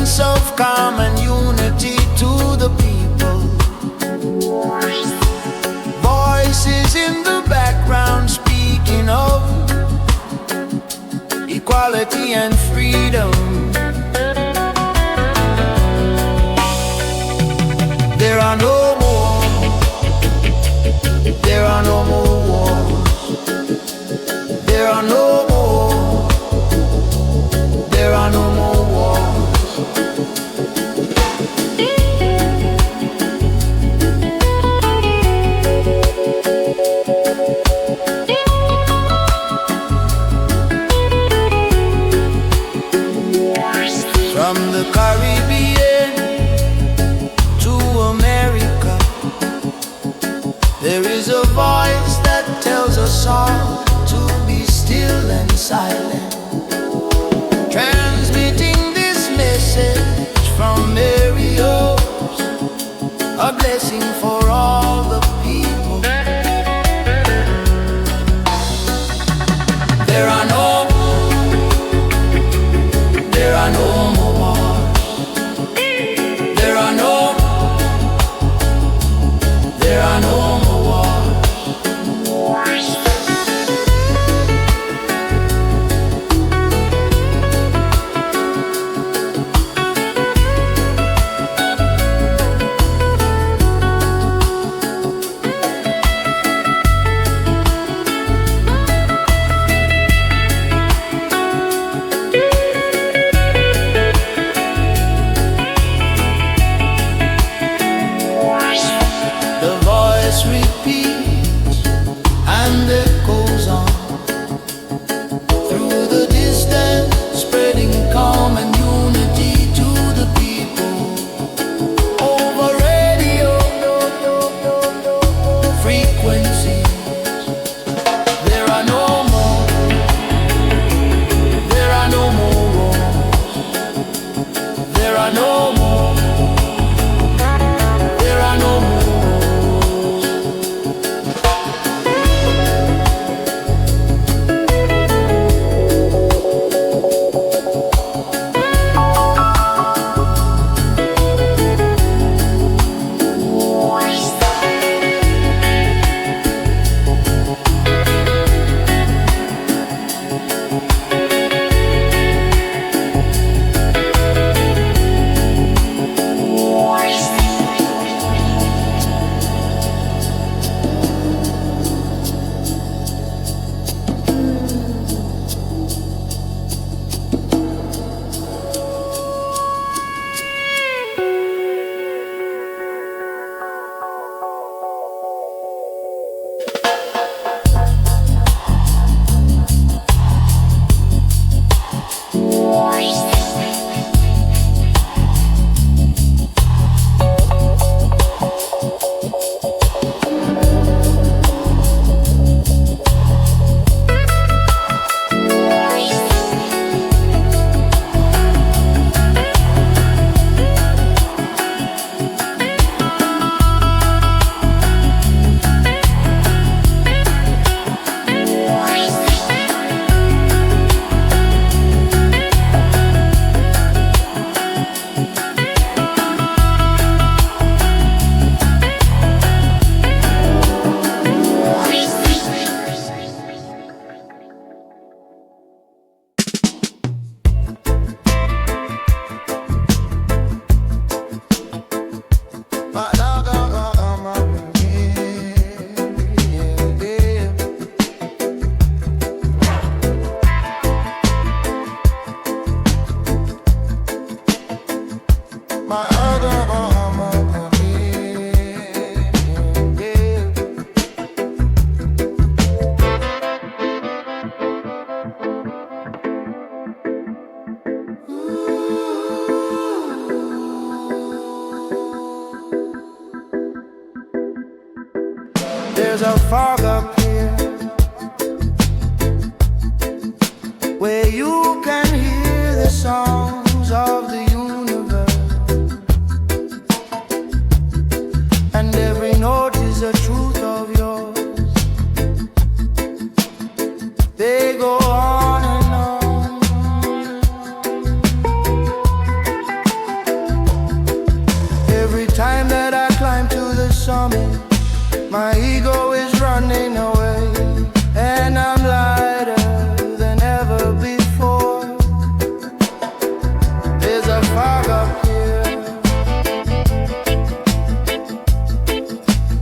sense of calm and unity to the people. Voices in the background speaking of equality and freedom. There are no more, there are no more wars. There are no more, there are no more wars. From the Caribbean to America, there is a voice that tells us all to be still and silent, transmitting this message from Mario's, a blessing for all the people. There are no more wars. There are no more wars. The voice repeats and echoes on through the distance, spreading calm and unity to the people. Over radio frequencies, there are no more, there are no more wars. There are no more, there are no more. There's a fog up here where you can hear the songs of the universe, and every note is a truth of yours. They go on and on. My ego is running away, and I'm lighter than ever before. There's a fog up here,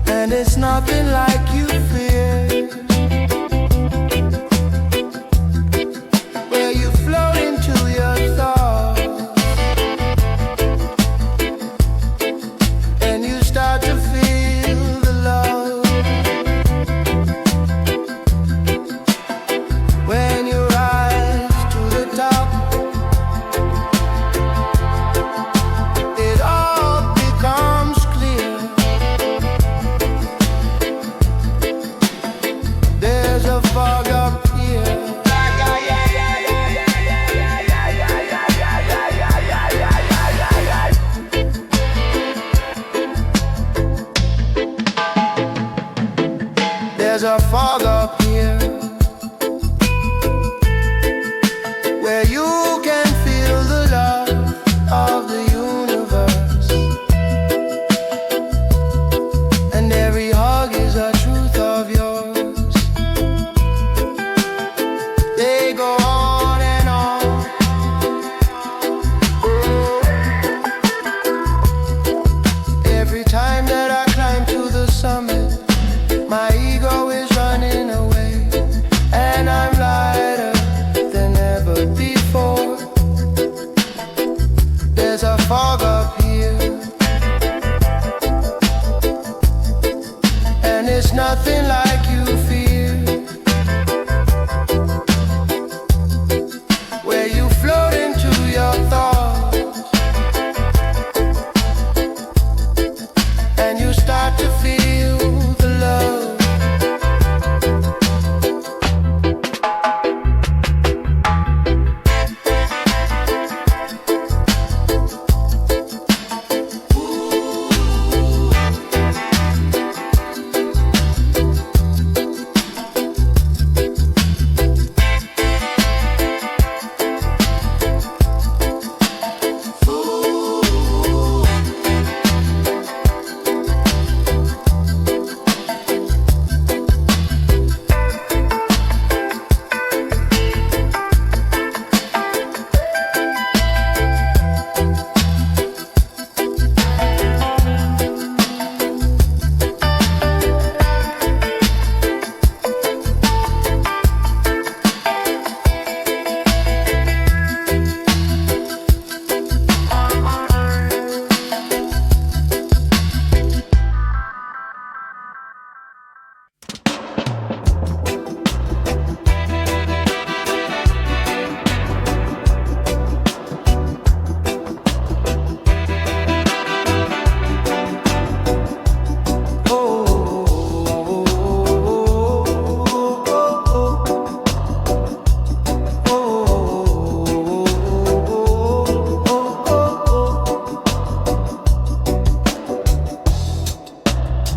and it's nothing like you fear. Where you float into your thoughts, and you start to feel the love. When you rise to the top, it all becomes clear. There's a fog up here. There's a fog up here, where you can feel the love of the universe, and every hug is a truth of yours. They go on and on. Every time that I climb to the summit, my ego is running away, and I'm lighter than ever before. There's a fog up here, and it's nothing like you fear. Where you float into your thoughts, and you start to feel the love.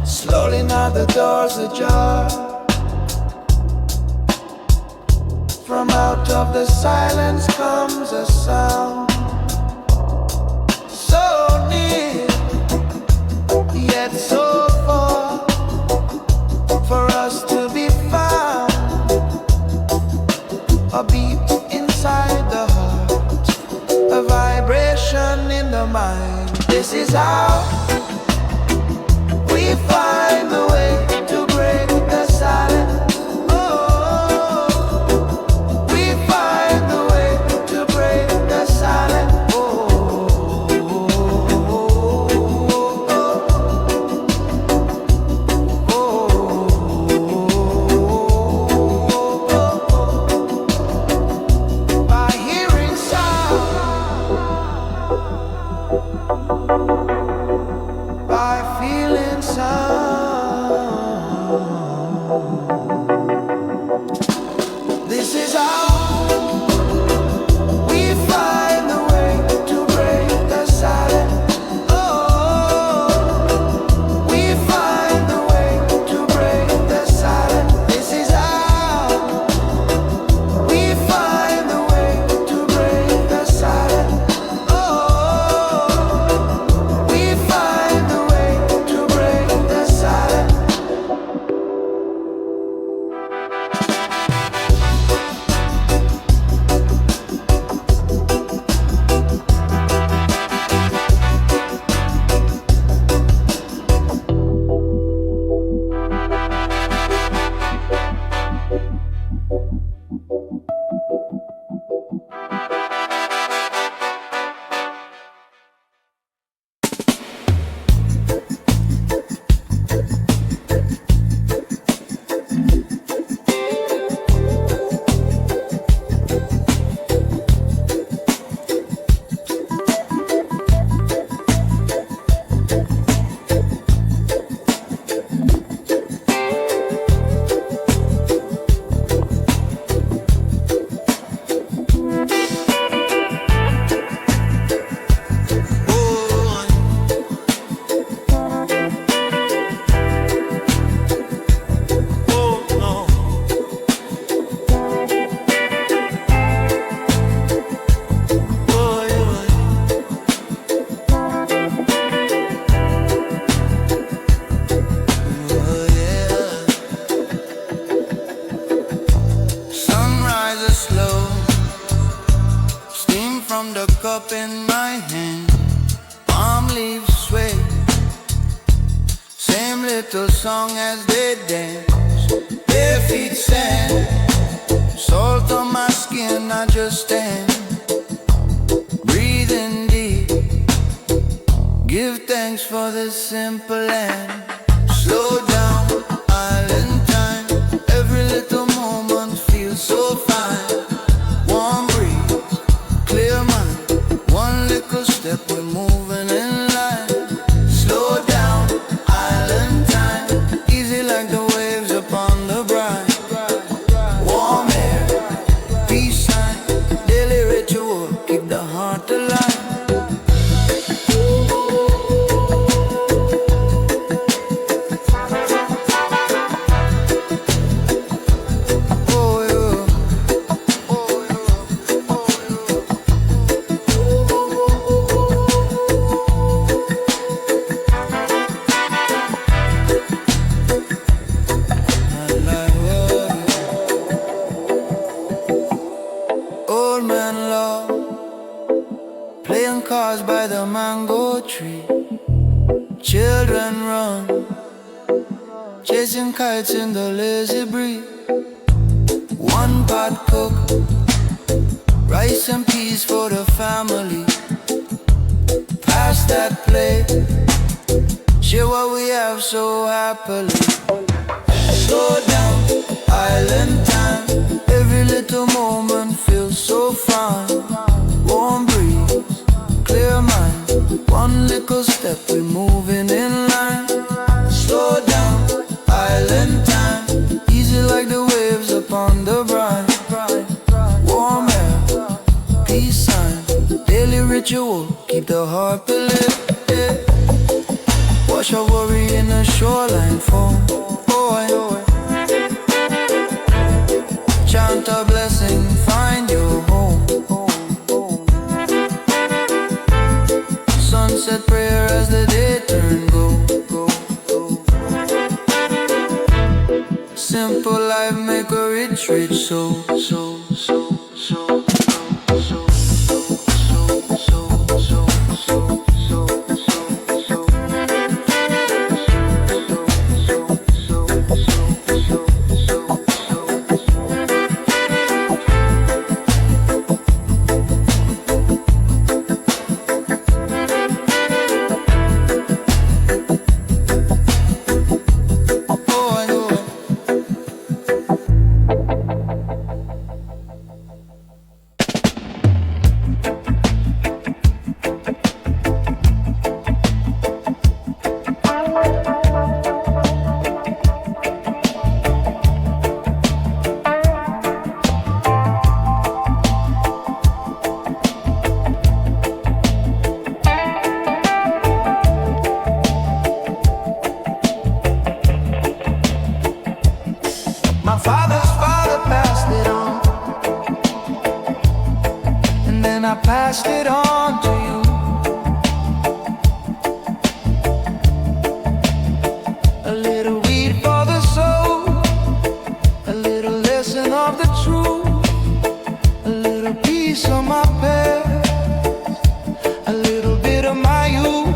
Slowly now the doors ajar. From out of the silence comes a sound, so near, yet so far, for us to be found. A beat inside the heart, a vibration in the mind. This is how we find the way to break the silence. Oh, we find the way to break the silence. Oh, by hearing sound, by feeling sound. little song as they dance. Bare feet sand, salt on my skin, I just stand. Breathing deep, give thanks for the simple land. Slow down, island time, every little moment feels so fine. Warm breeze, clear mind, one little step, we're moving in line. Slow down, island time, easy like the waves upon the brine. Warm air, peace sign, daily ritual, keep the heart alive. Old man love, playing cards by the mango tree. Children run, chasing kites in the lazy breeze. One pot cook, rice and peas for the family. Pass that plate, share what we have so happily. Slow down, island time, every little moment feels so fine. Warm breeze, clear mind, one little step, we're moving in line. Slow down, island time, easy like the waves upon the brine. Warm air, peace sign, daily ritual, keep the heart believe. Wash our worry in the shoreline foam. Chant a blessing, find your home. Sunset prayer as the day turn go. Simple life make a rich soul. My father's father passed it on, and then I passed it on to you. A little weed for the soul, a little lesson of the truth, a little piece of my past, a little bit of my youth,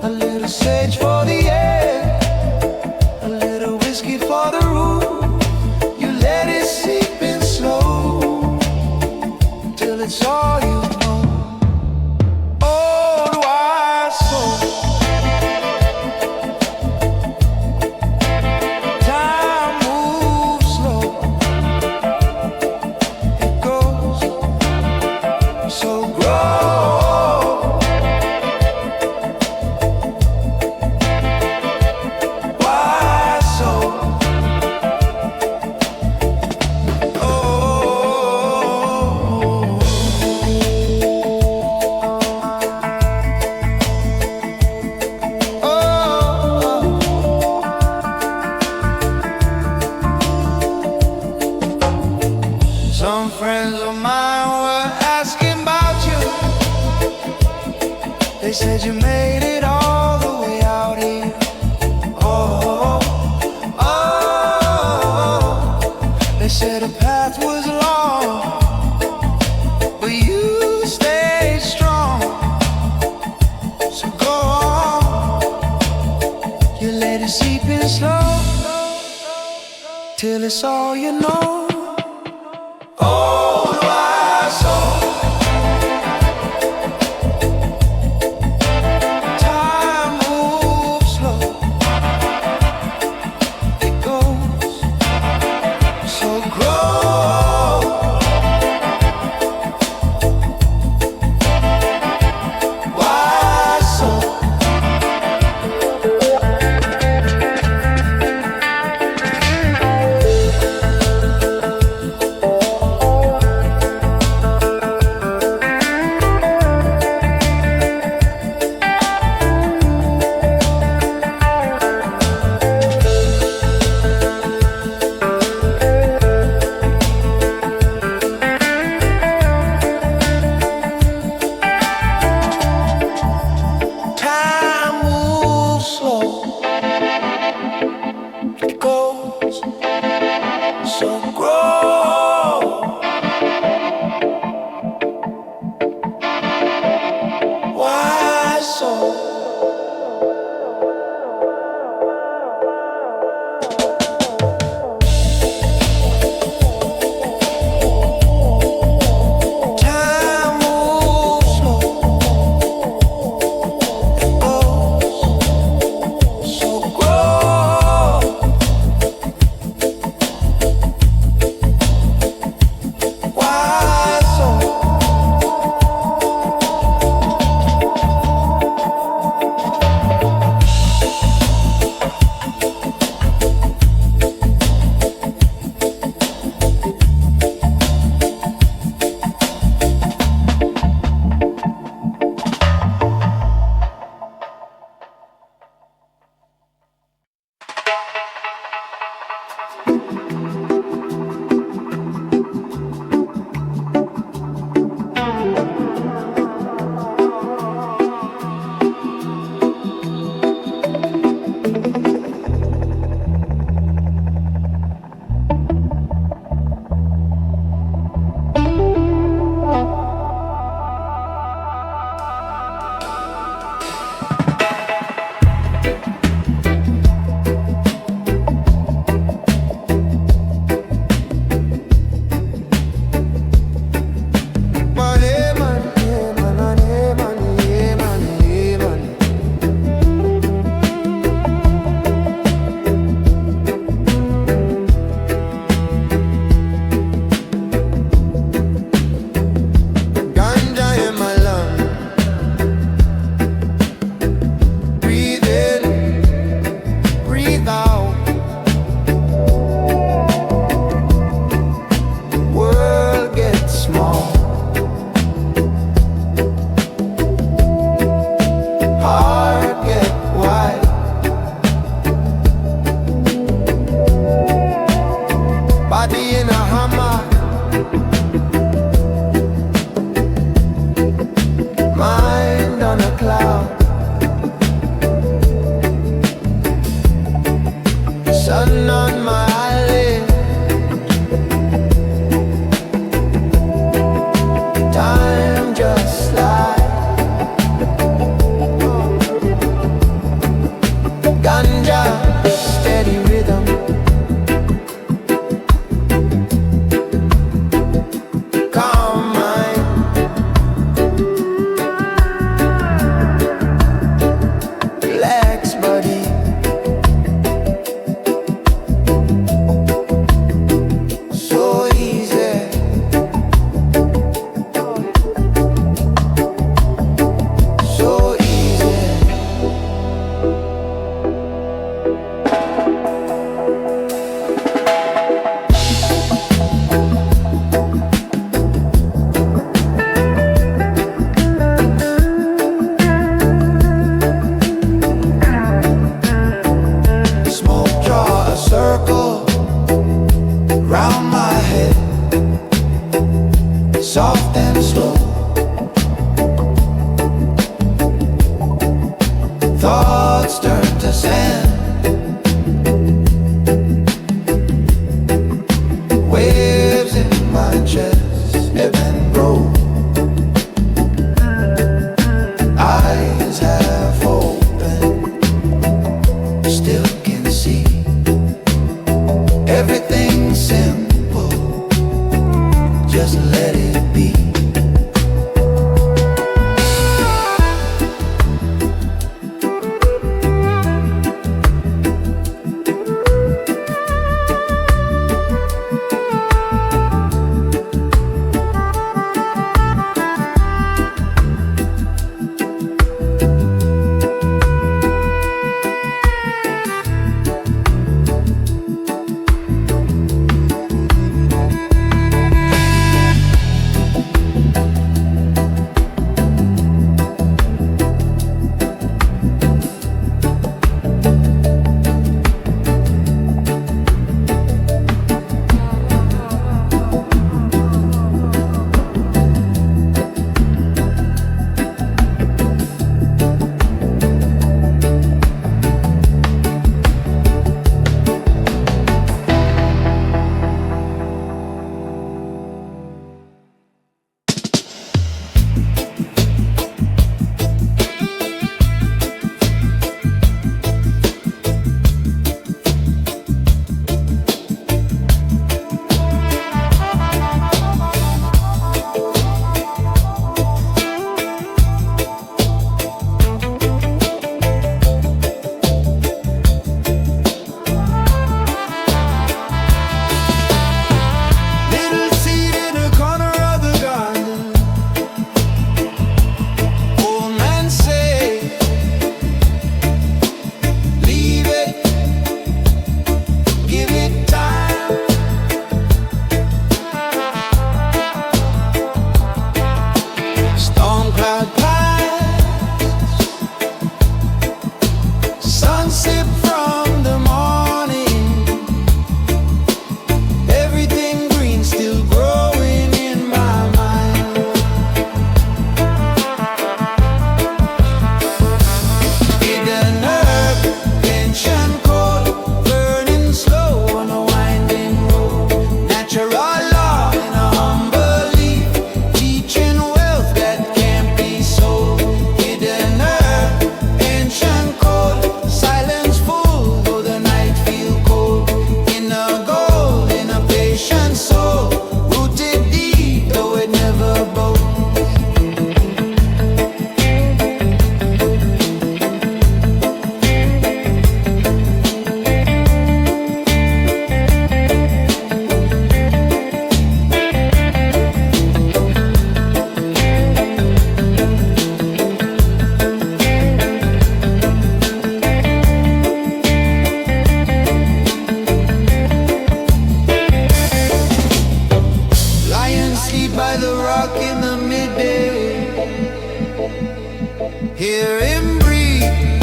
a little sage for the air, a little whiskey for the root. It's all you know. Old wise soul, time moves slow. It goes so grow. Wise soul. Some friends of mine were asking about you. They said you made it all the way out here. Oh, oh, oh. They said the path was long, but you stayed strong. So go on, you let it see. slow till it's all you know. Oh, why so? Time moves slow. It goes so grow. Why so? So grow. Why so? Time moves slow. It goes so grow. Why so? Body in a hammer, mind on a cloud, sun on my eyelid, time just slides. Ganja, steady rhythm. Soft and slow, thoughts turn to sand, waves in my chest ebb and grow, eyes half open, still can see. hear him breathe,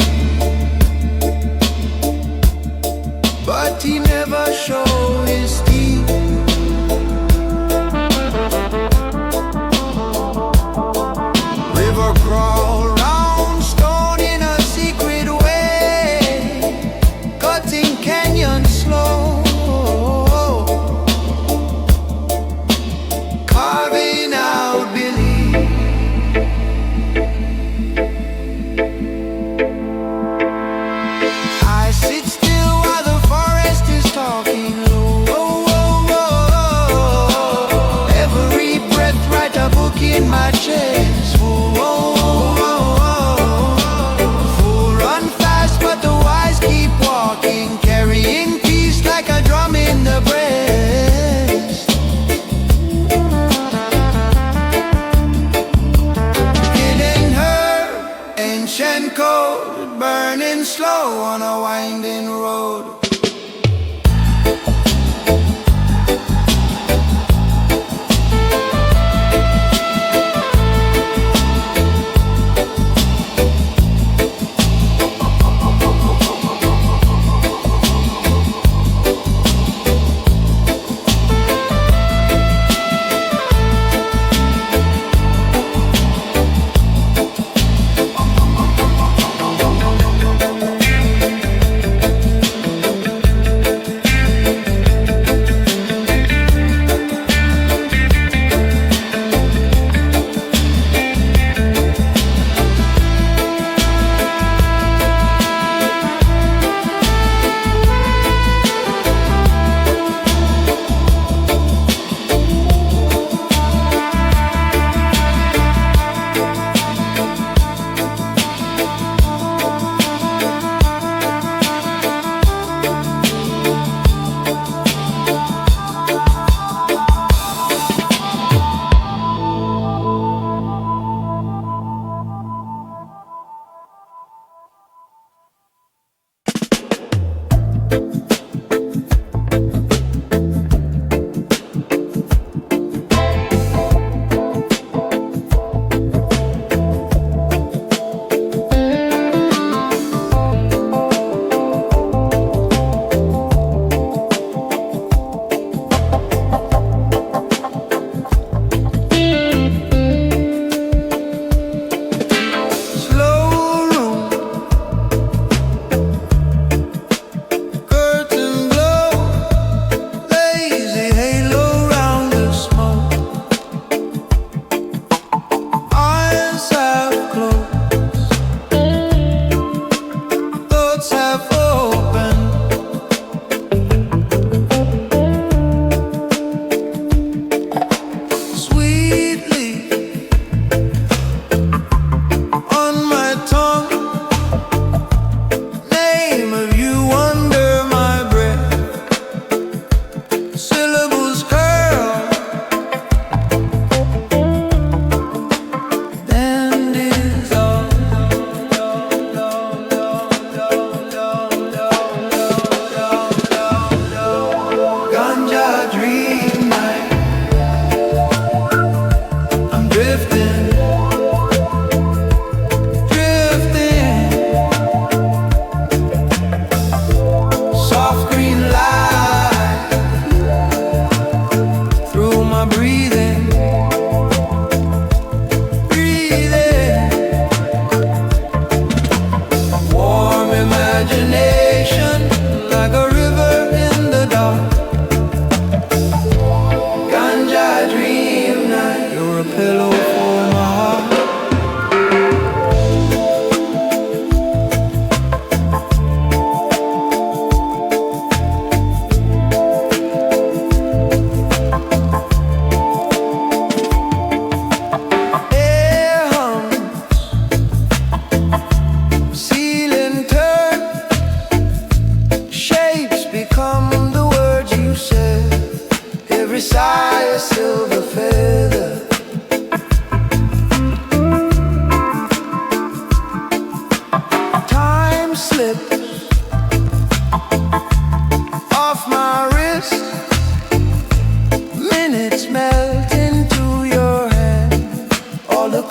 but he never show his teeth. River crawl round stone in a secret way, cutting canyon slow, carving out belief. I sit still while the forest is talking low. Every breath write a book in my chest. Fool run fast, but the wise keep walking, carrying peace like a drum in the breast. Hidden her ancient code, burning slow on a winding road.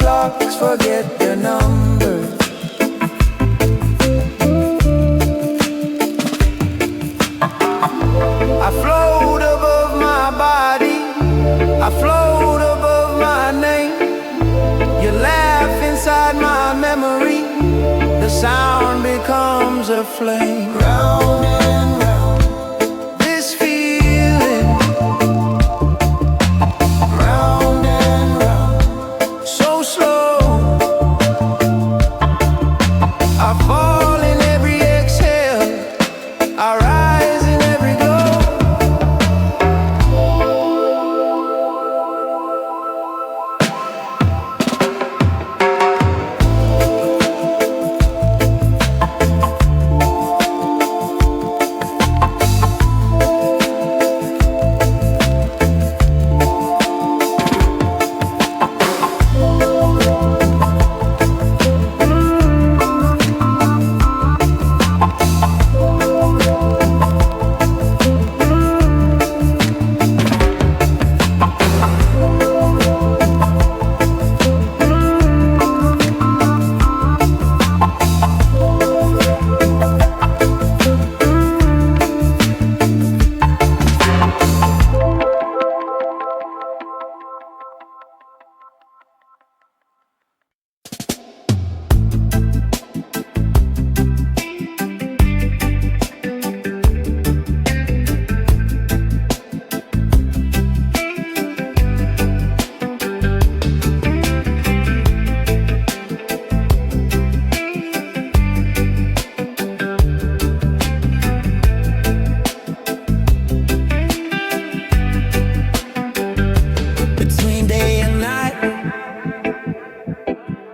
clocks forget their numbers. the sound becomes a flame. Round and round, this feeling. Round and round, so slow. I fall in every exhale, I rise in every glow.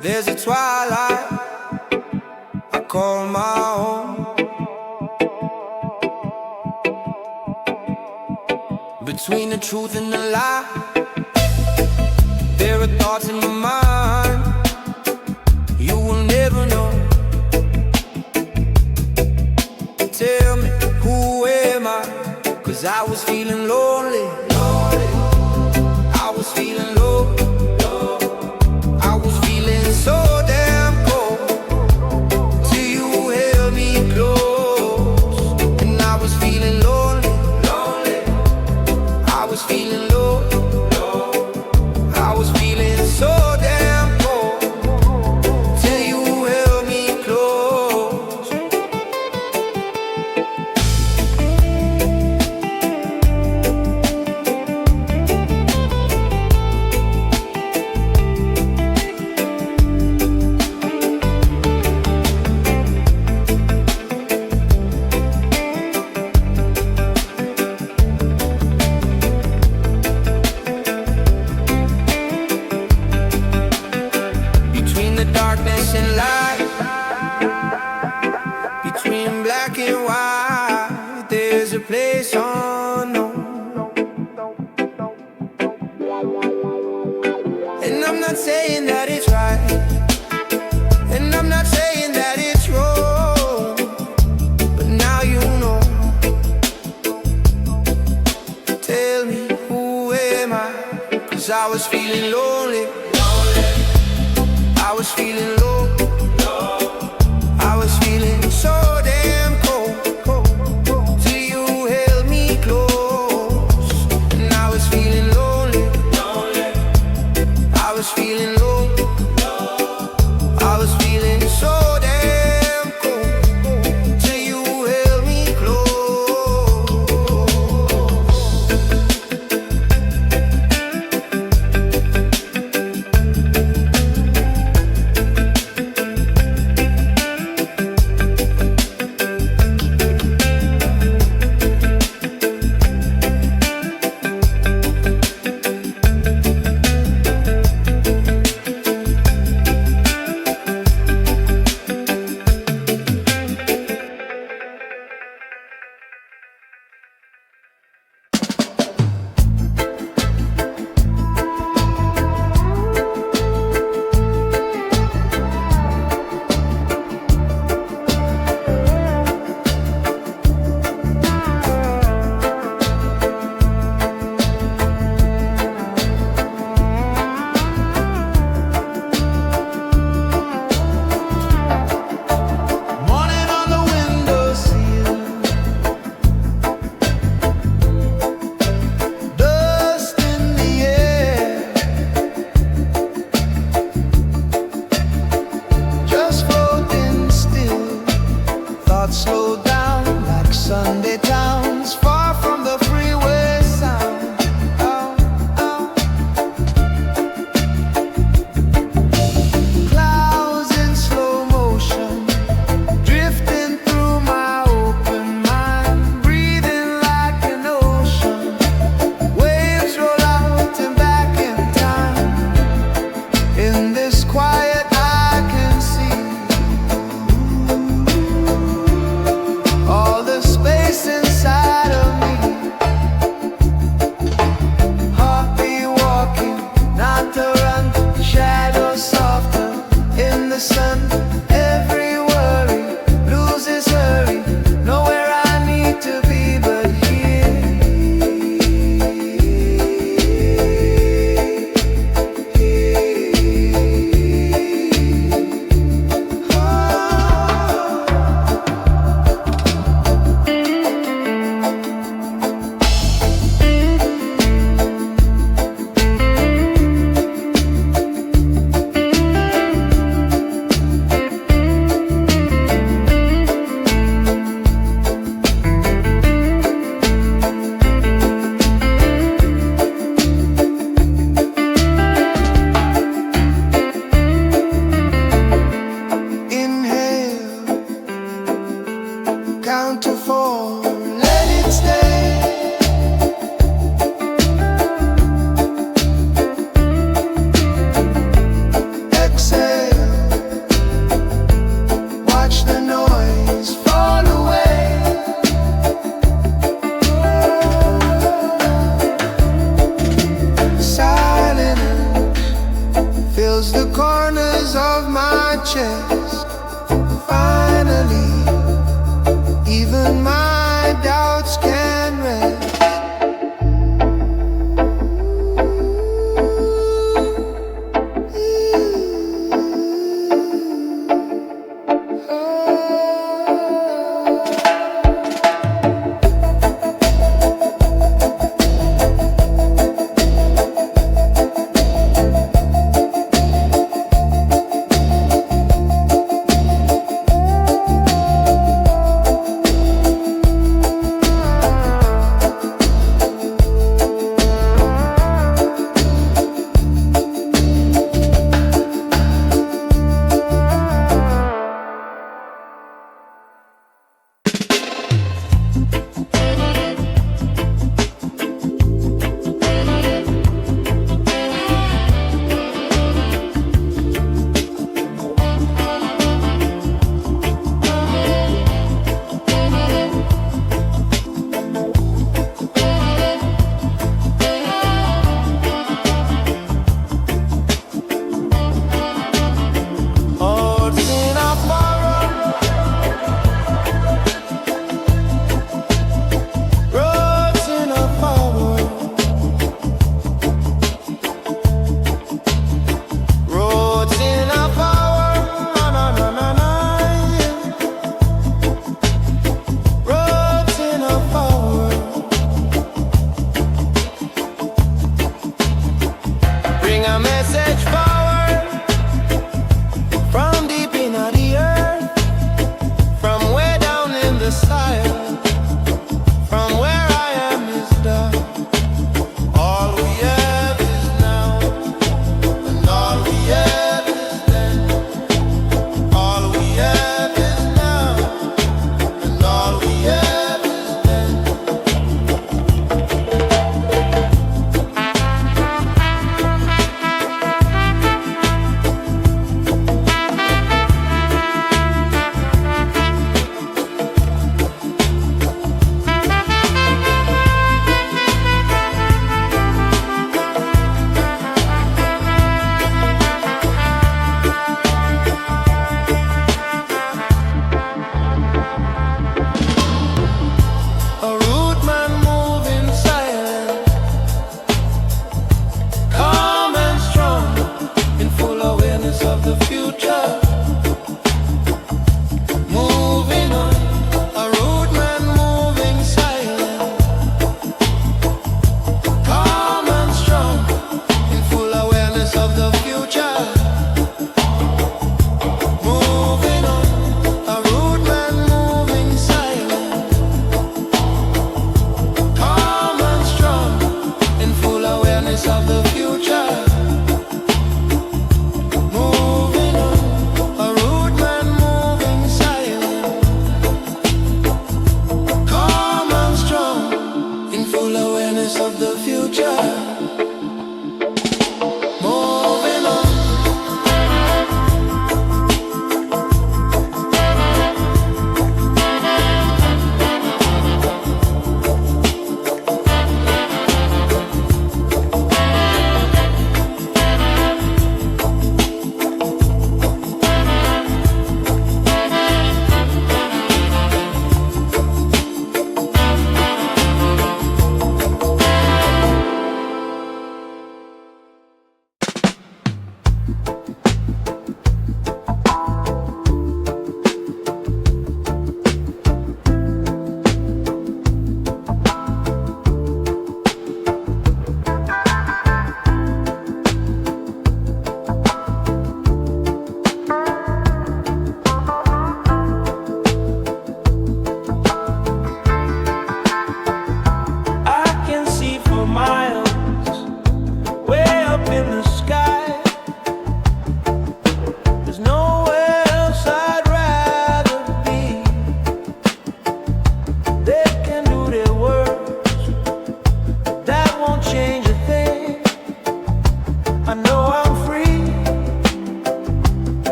There's a twilight I call my home. Between the truth and the lie, there are thoughts in my mind you will never know. Tell me, who am I? 'Cause I was feeling lonely. I was feeling low. So damn cold till you held me close. And I was feeling lonely, lonely. I was feeling low, low. I was feeling so damn cold till you held me close.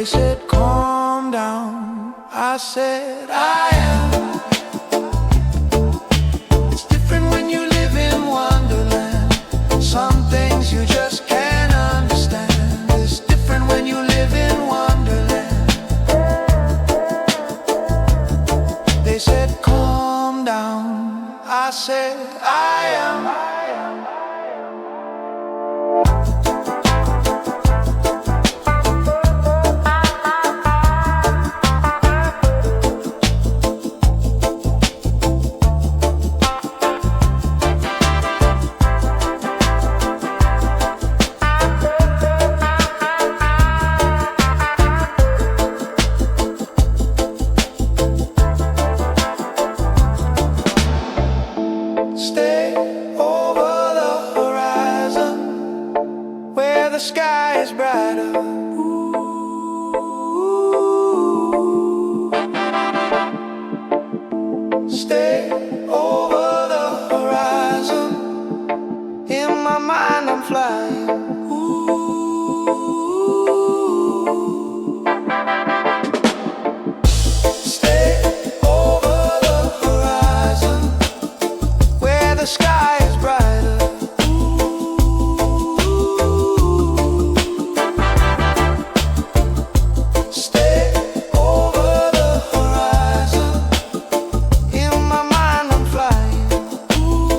said, calm down. I said, I am. It's different when you live in Wonderland. Some things you just can't understand. It's different when you live in Wonderland. They said, calm down. I said, I am. Stay over the horizon, where the sky is brighter. Ooh. Stay over the horizon, in my mind I'm flying. Ooh. Stay over the horizon, where the sky is brighter. Ooh. Stay over the horizon, in my mind I'm flying. Ooh.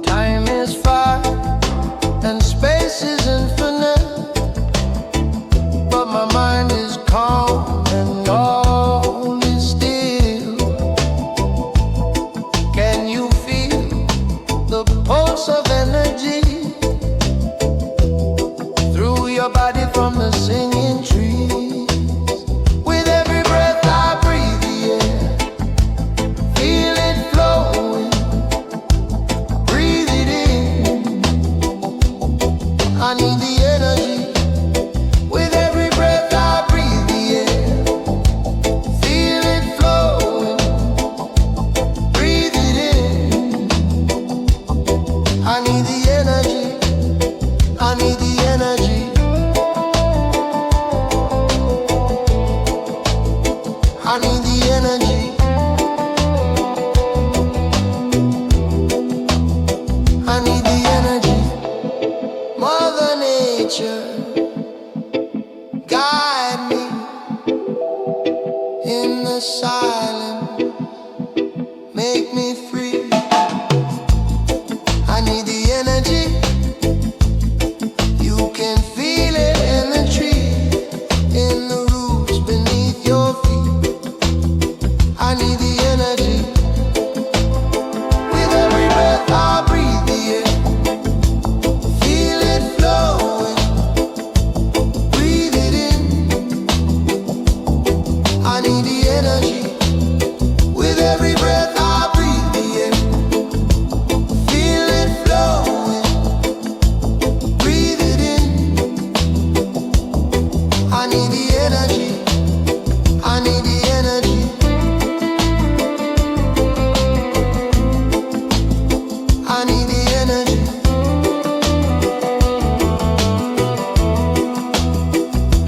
Time is far and space is infinite, but my mind is calm and all is still. Can you feel the pulse of energy through your body from the singing trees? With every breath I breathe the air, feel it flowing. Breathe it in. I need the energy. With every breath I breathe the air, feel it flowing. Breathe it in. I need the energy. I need the energy. I need the energy. I need the energy. Mother Nature, guide me in the silence. Make me free. I need the energy. You can feel it in the tree, in the roots beneath your feet. I need the energy. With every breath I breathe the air, feel it flowing. Breathe it in. I need the energy. With every breath I breathe the air, feel it flowing. Breathe it in. I need the energy. I need the energy. I need the energy.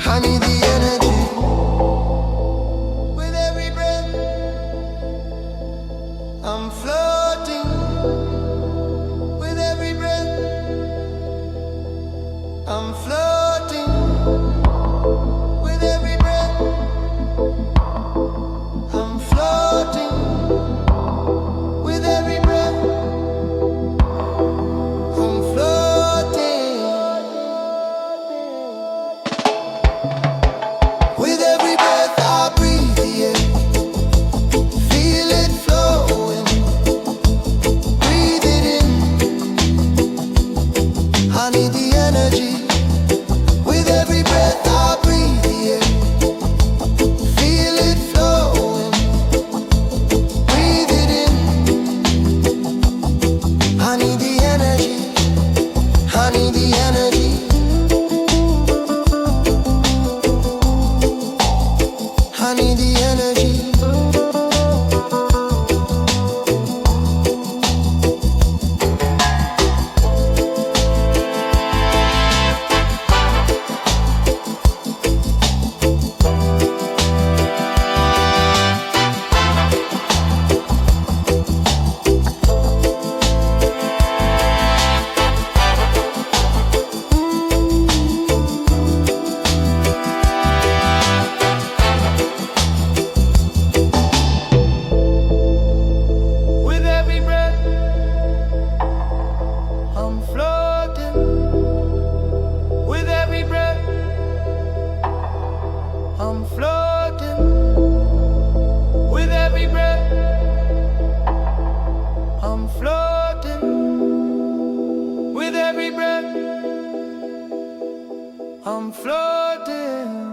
I need the energy. With every breath I'm floating. With every breath I'm floating. I'm floating.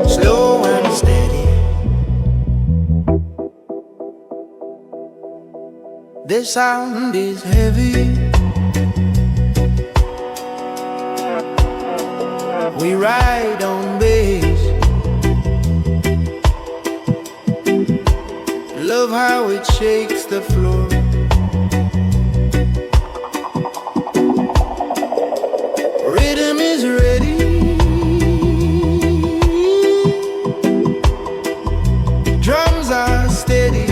Slow and steady. The sound is heavy. We ride on bass. Love how it shakes the floor. Rhythm is ready. Drums are steady.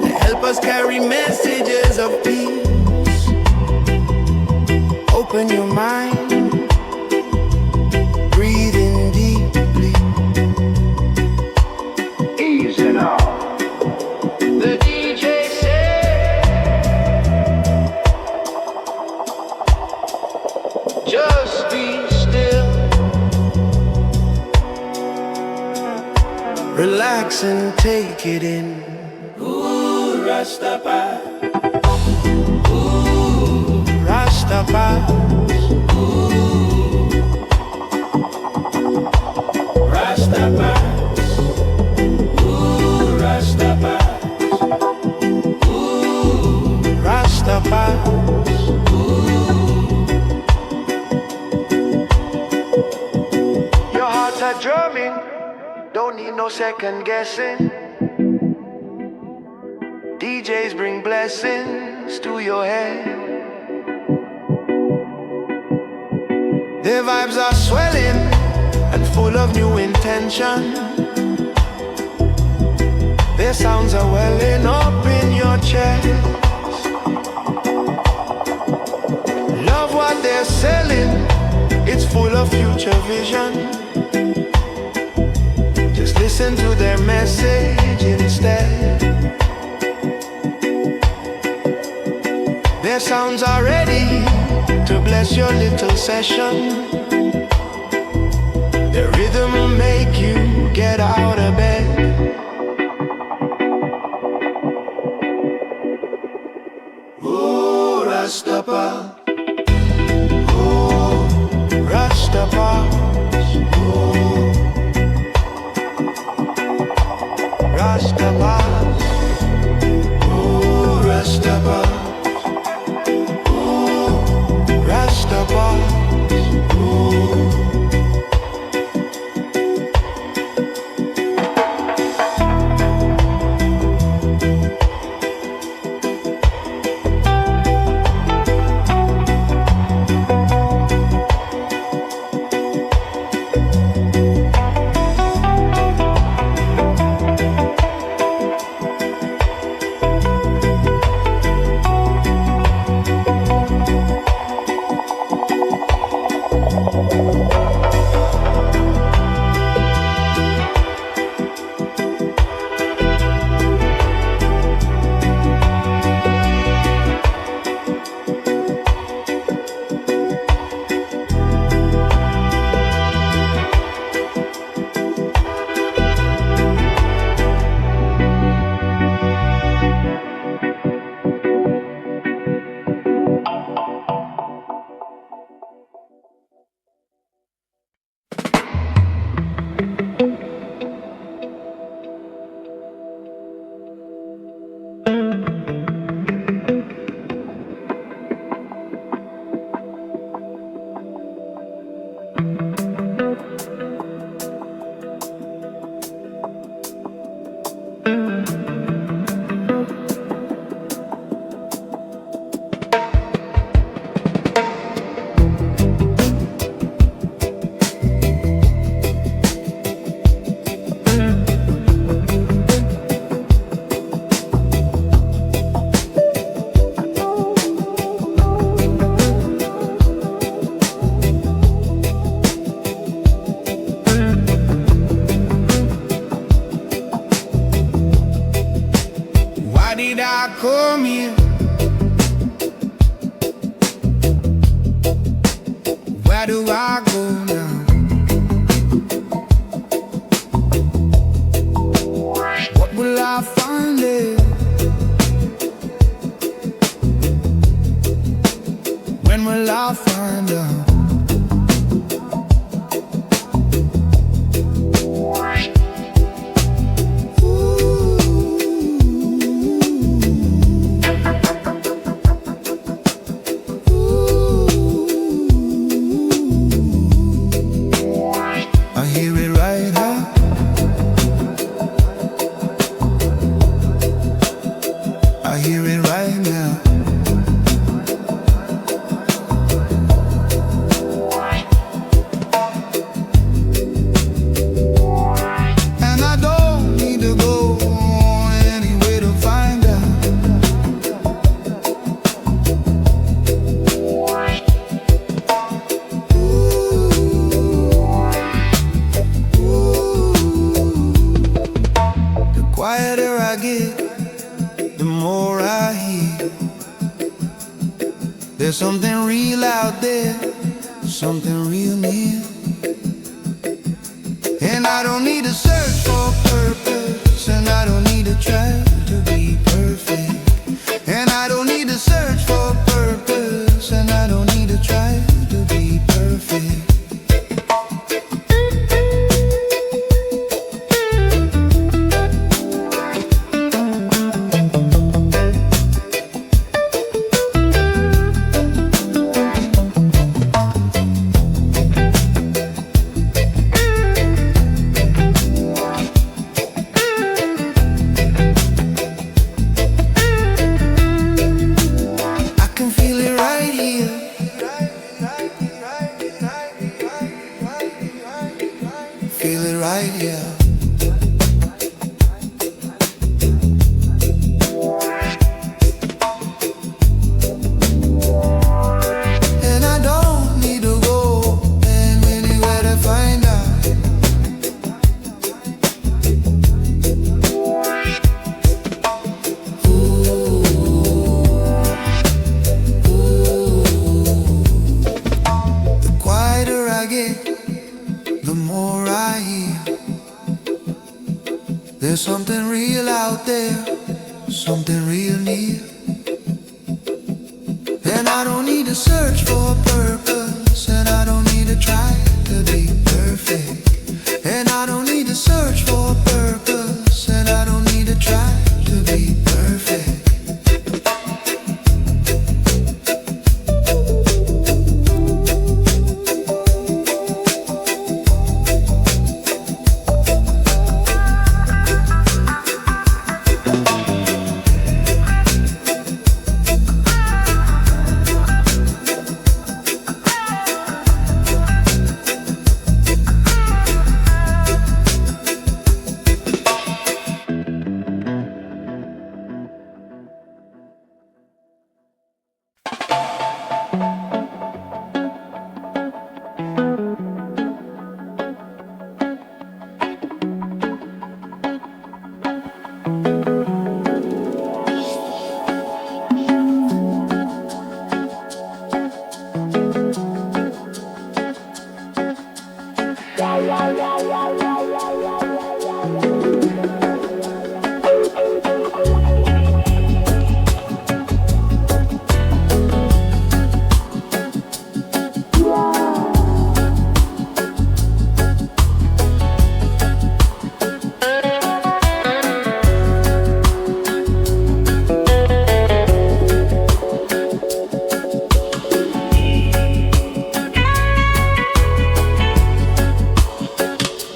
They help us carry messages of peace. Open your mind, breathe in deeply. Easy now. The DJ said, just be still. Relax and take it in. Ooh, Rastafari. Ooh, Rastafari. Ooh, Rastafari. Ooh, Rastafari. Ooh, Rastafari. Your hearts are drumming. Don't need no second guessing. DJs bring blessings to your head. Their vibes are swelling and full of new intention. Their sounds are welling up in your chest. Love what they're selling. It's full of future vision. Just listen to their message instead. Their sounds are ready to bless your little session. Their rhythm will make you get out of bed. Ooh, Rastafari. Ooh, Rastafari. Ooh, Rastafari. Ooh, Rastafari. come here? Where do I go now? What will I find there? When will I find out? There's something real out there, something real near. And I don't need to search for purpose, and I don't need to try to be perfect. And I don't need to search for purpose, and I don't need to try to be perfect. Feel it right here. And I don't need to go anywhere to find out. Ooh, the quieter I get, the more I hear. There's something real out there, something real near. And I don't need to search for a purpose, and I don't need to try to be perfect. And I don't need to search for a purpose, and I don't need to try to be perfect.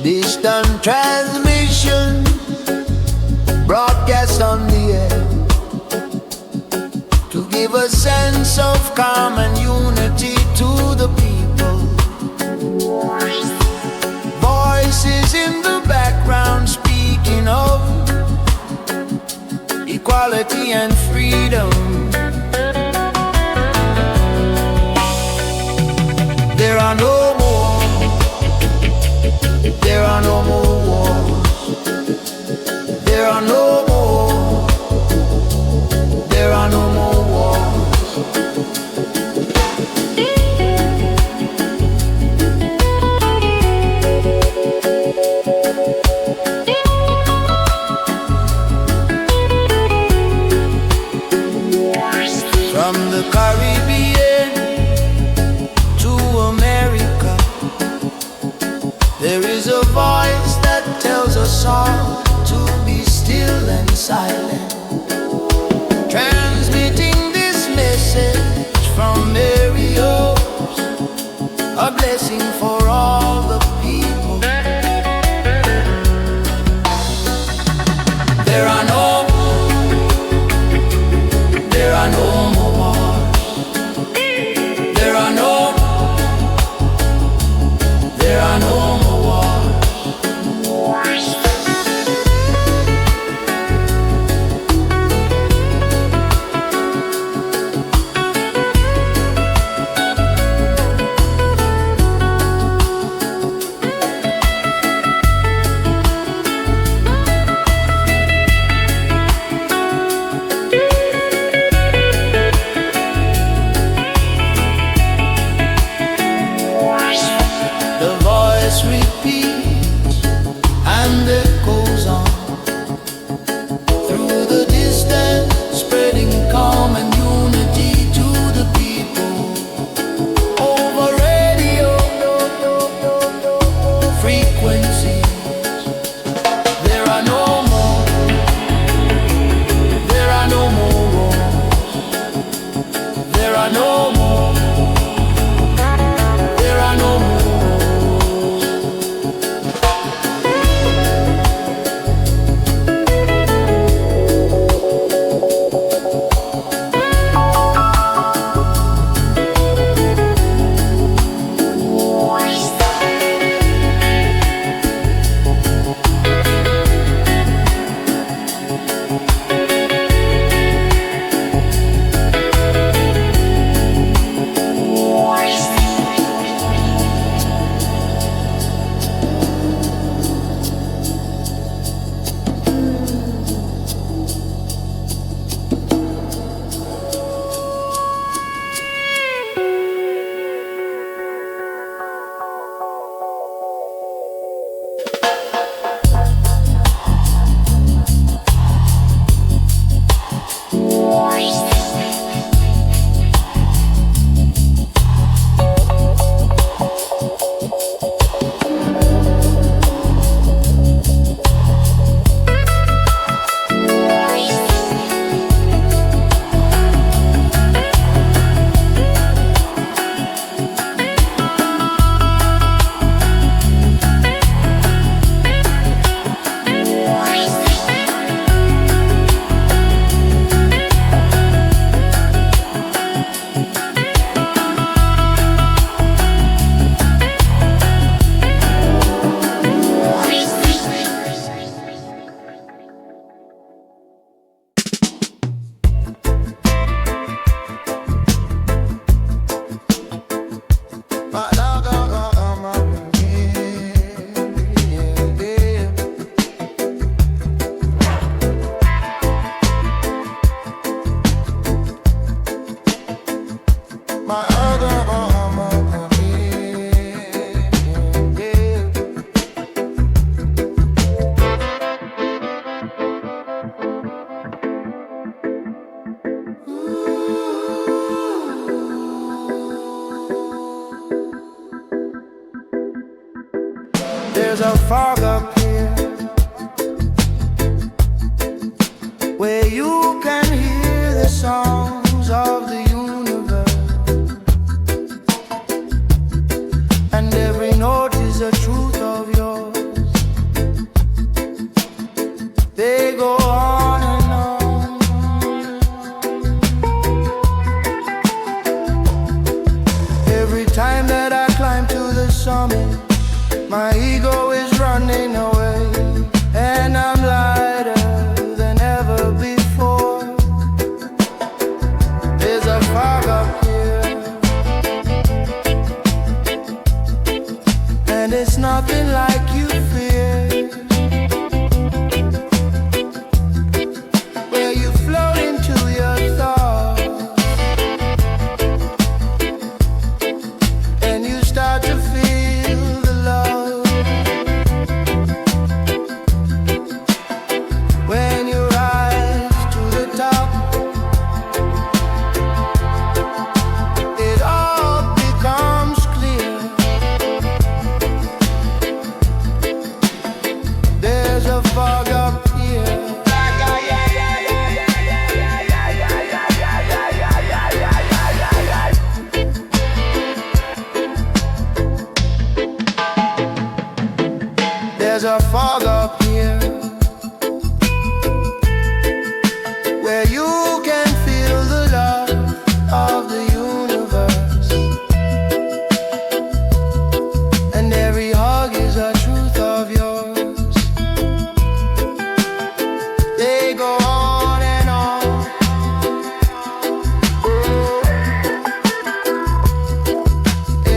Distant transmission, broadcast on the air, to give a sense of calm and unity to the people. Voices in the background speaking of equality and freedom. There are no more, there are no more wars. There are no more a song to be still and silent, transmitting this message from Mario's, a blessing for all the people. There are no more wars. There are no more wars. 'Cause fog up here. There's a fog up here where you can feel the love of the universe, and every hug is a truth of yours. They go on and on.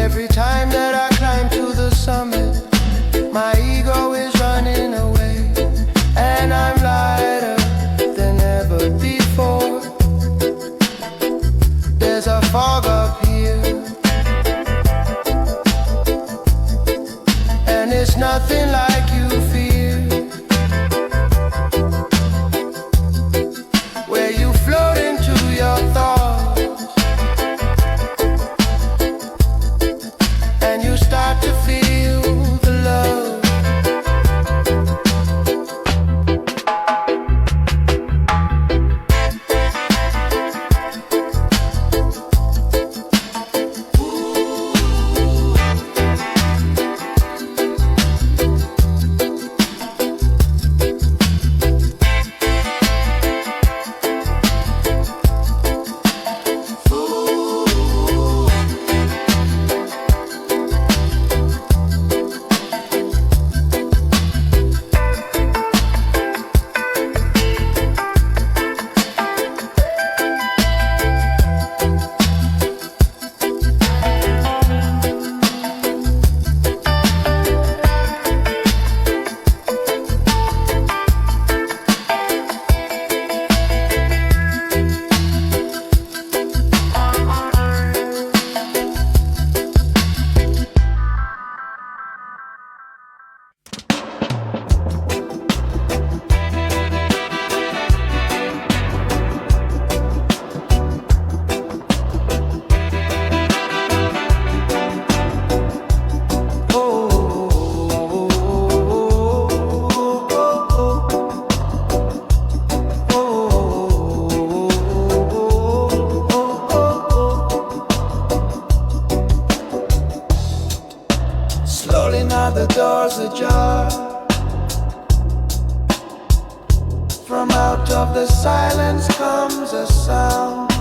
Every time that I climb to the summit, my ego is running away, and I'm lighter than ever before. There's a fog up here, and it's nothing like you fear, where you float into your thoughts, and you start to feel the love. Slowly now the doors ajar. From out of the silence comes a sound,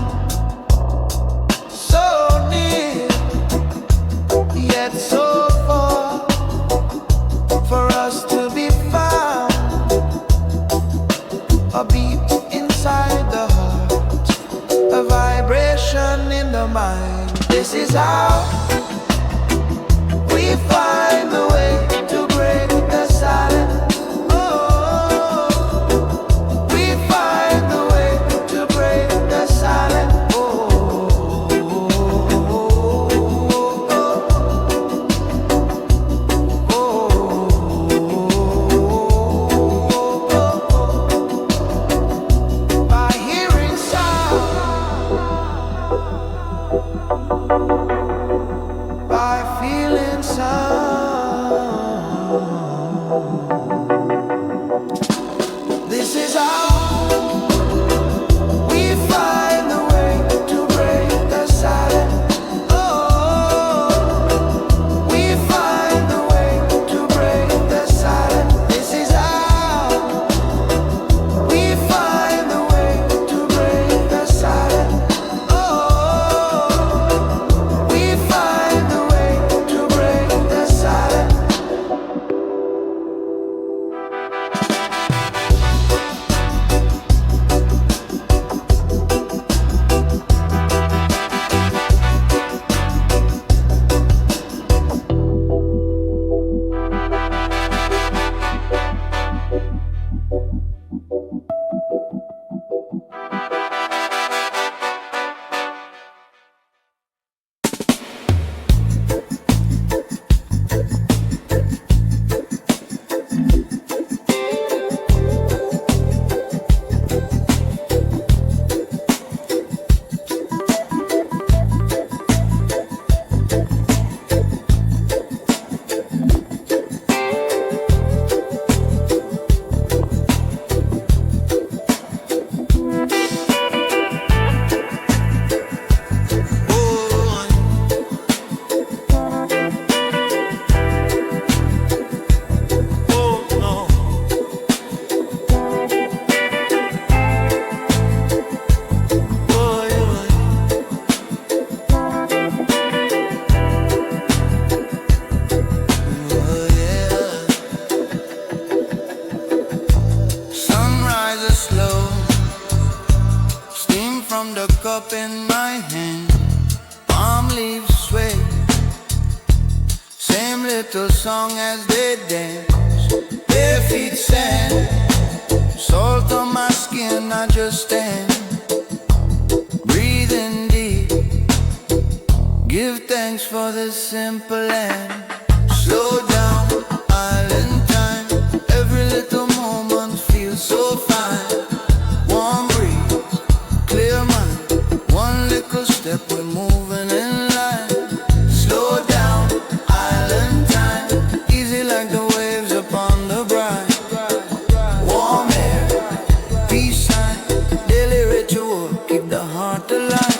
so near, yet so far, for us to be found. A beat inside the heart, a vibration in the mind. This is how we find the way to break the silence. Oh, we find the way to break the silence. Oh, by hearing sound. cup in my hand, palm leaves sway. Same little song as they dance, bare feet sand. Salt on my skin, I just stand, breathing deep. Give thanks for the simple land. Slow down, island time. Every little moment feels so fine. Warm breeze, clear mind. One little step, we're moving in line. Slow down, island time. Easy like the waves upon the brine. Warm air, peace sign. Daily ritual, keep the heart alive.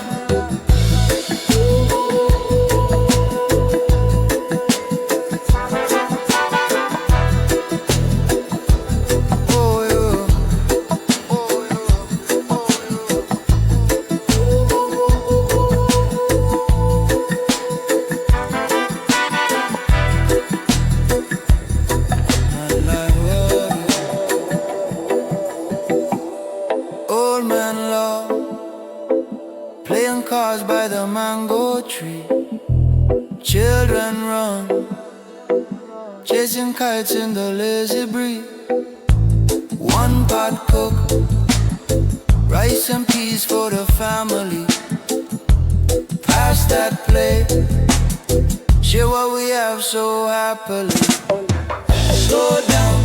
Old man love, playing cards by the mango tree. Children run, chasing kites in the lazy breeze. One pot cook, rice and peas for the family. Pass that plate, share what we have so happily. Slow down,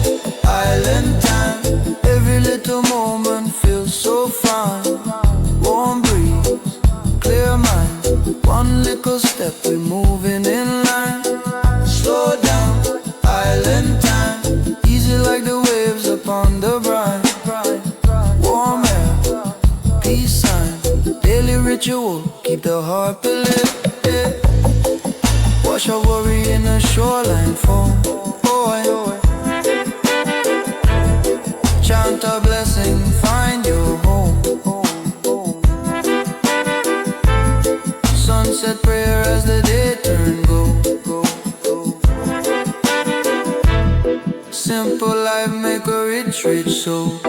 island time. Every little moment feels so fine. Warm breeze, clear mind. One little step, we're moving in line. Slow down, island time. Easy like the waves upon the brine. Warm air, peace sign. Daily ritual, keep the heart lifted. Wash our worry in the shoreline foam. Chant a blessing, find your home. Sunset prayer as the day turn go. Simple life make a rich soul.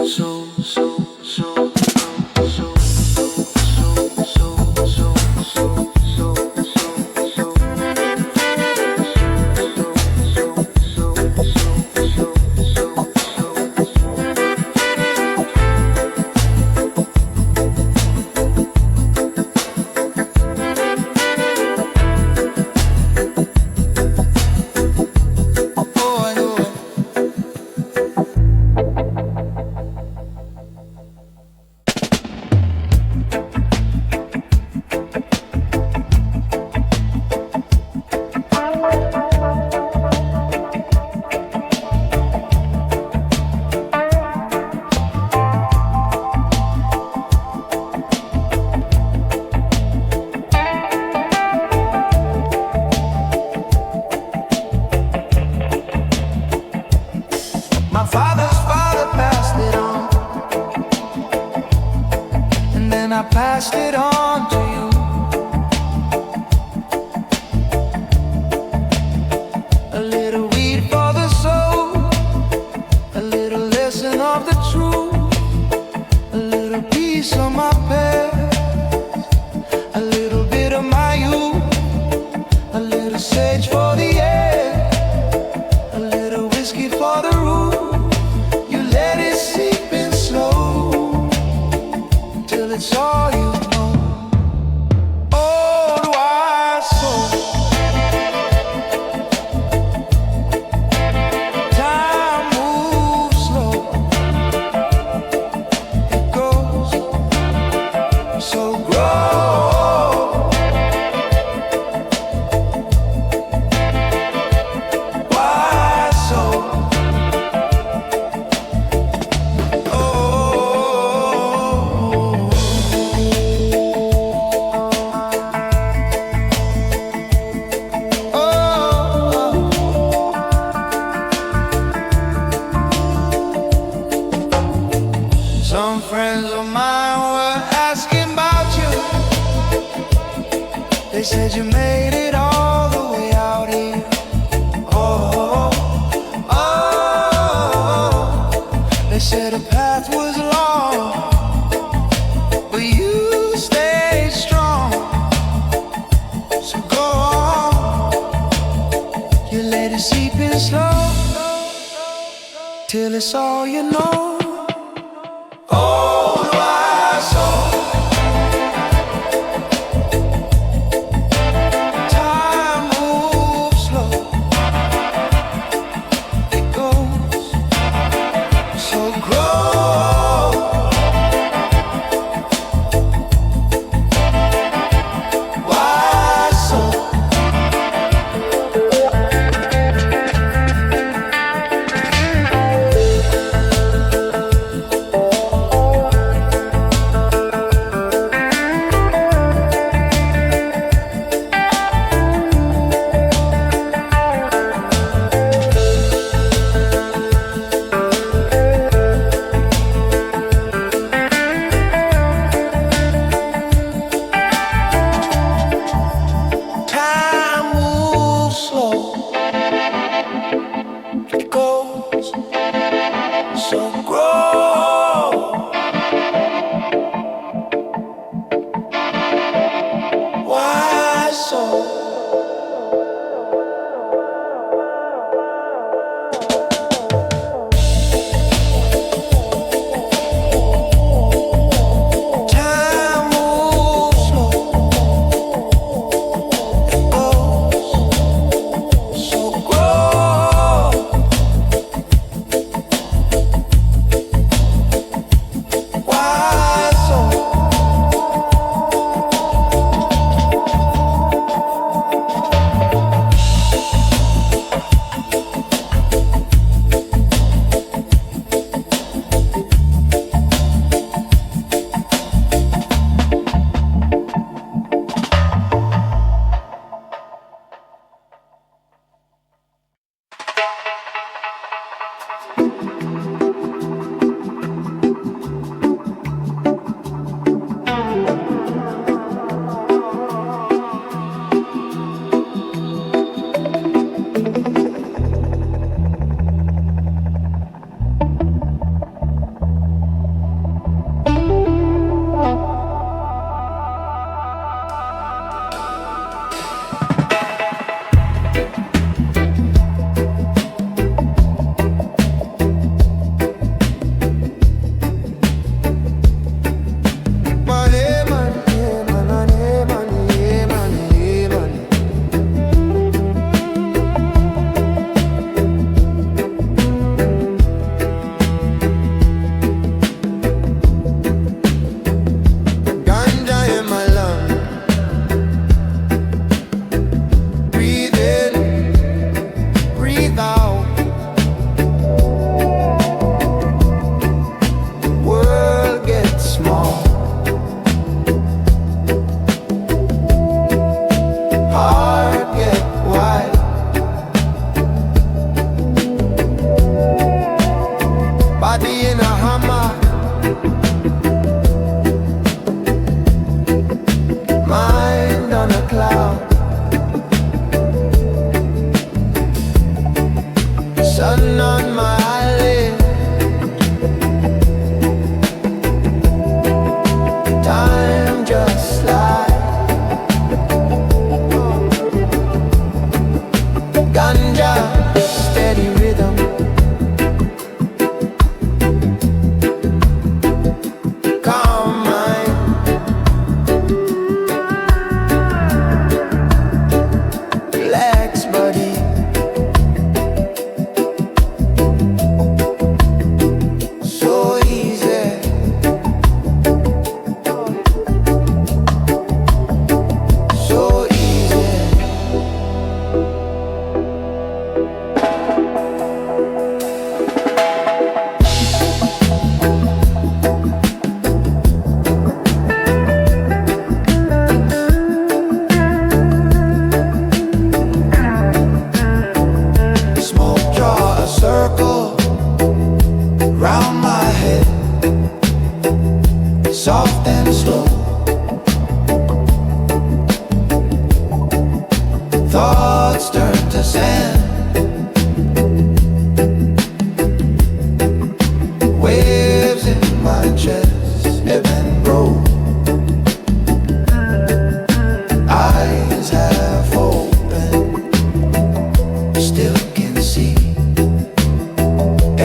My father's father passed it on, and then I passed it on to you. A little weed for the soul, a little lesson of the truth, a little piece of my past, a little bit of my youth, a little sage for the air, a little whiskey for the root. Let it seep in slow till it's all you know. Old wise soul, time moves slow. It goes so grow. Wise soul. Some friends of mine were asking about you. They said you made it all the way out here. Oh, they said the path was long, but you stayed. till it's all you know. Oh, why so? Time moves slow, it goes so grow. Why so?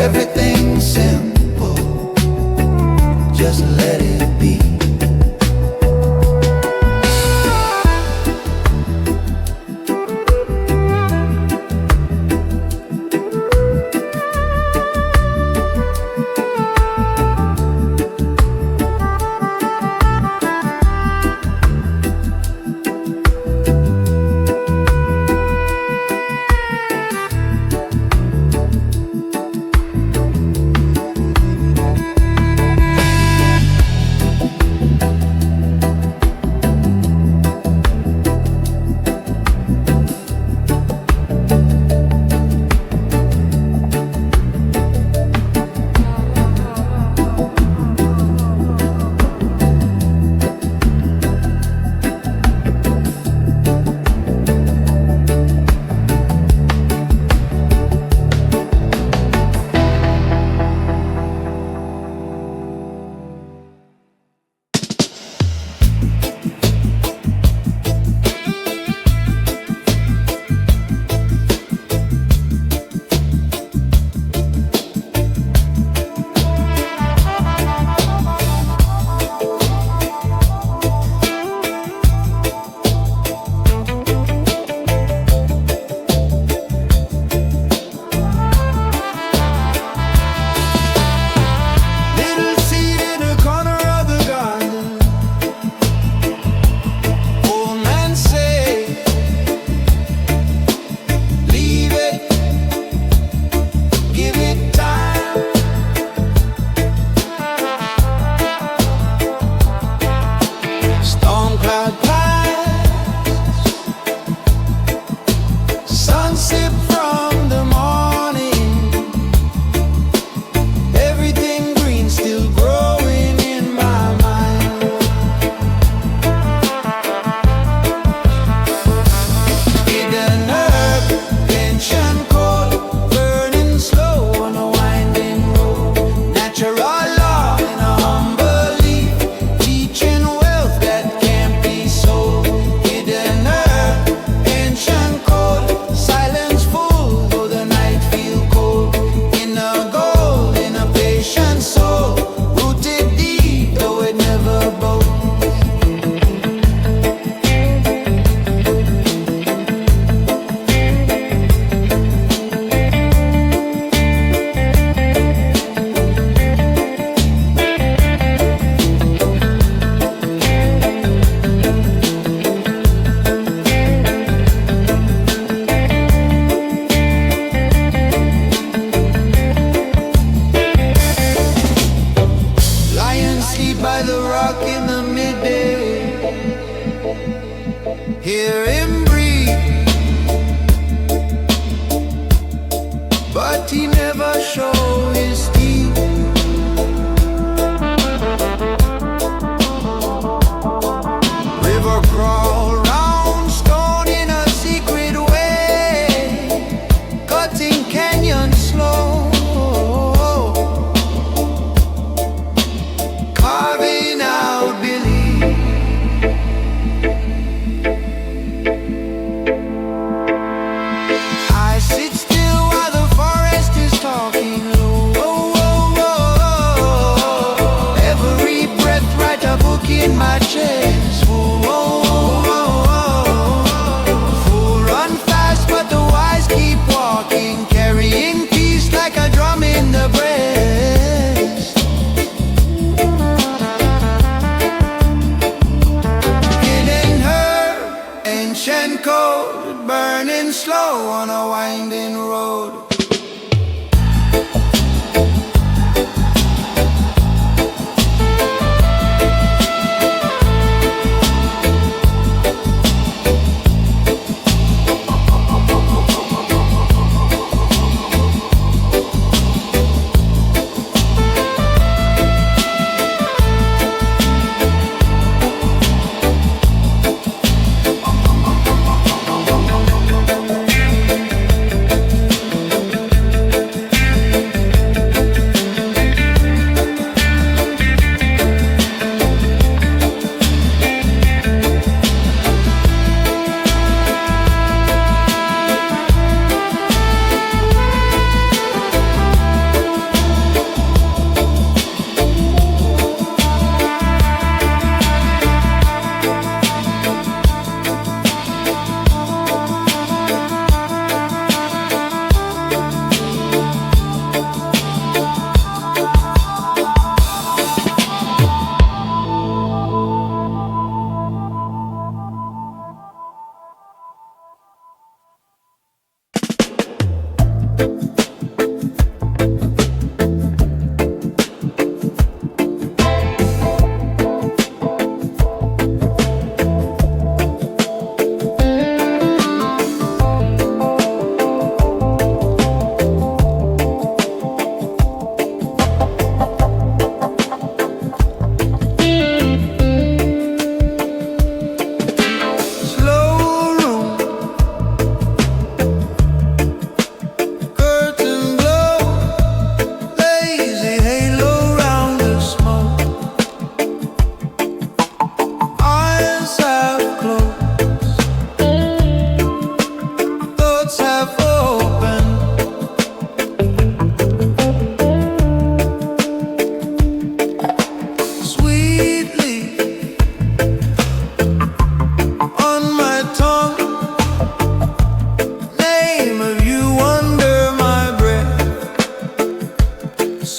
Everything just let it be.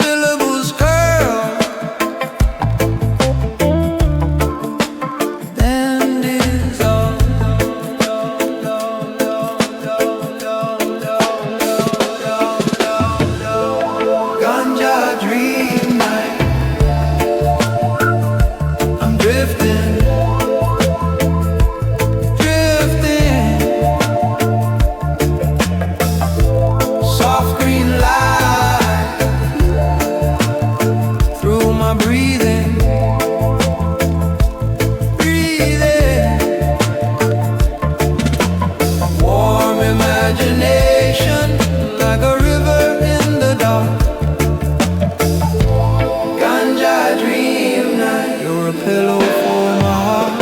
syllables curl. Bend is all. Ganja dream night. I'm drifting, drifting. Soft green light through my breathing, breathing. Warm imagination like a river in the dark. Ganja dream night, you're a pillow for my heart.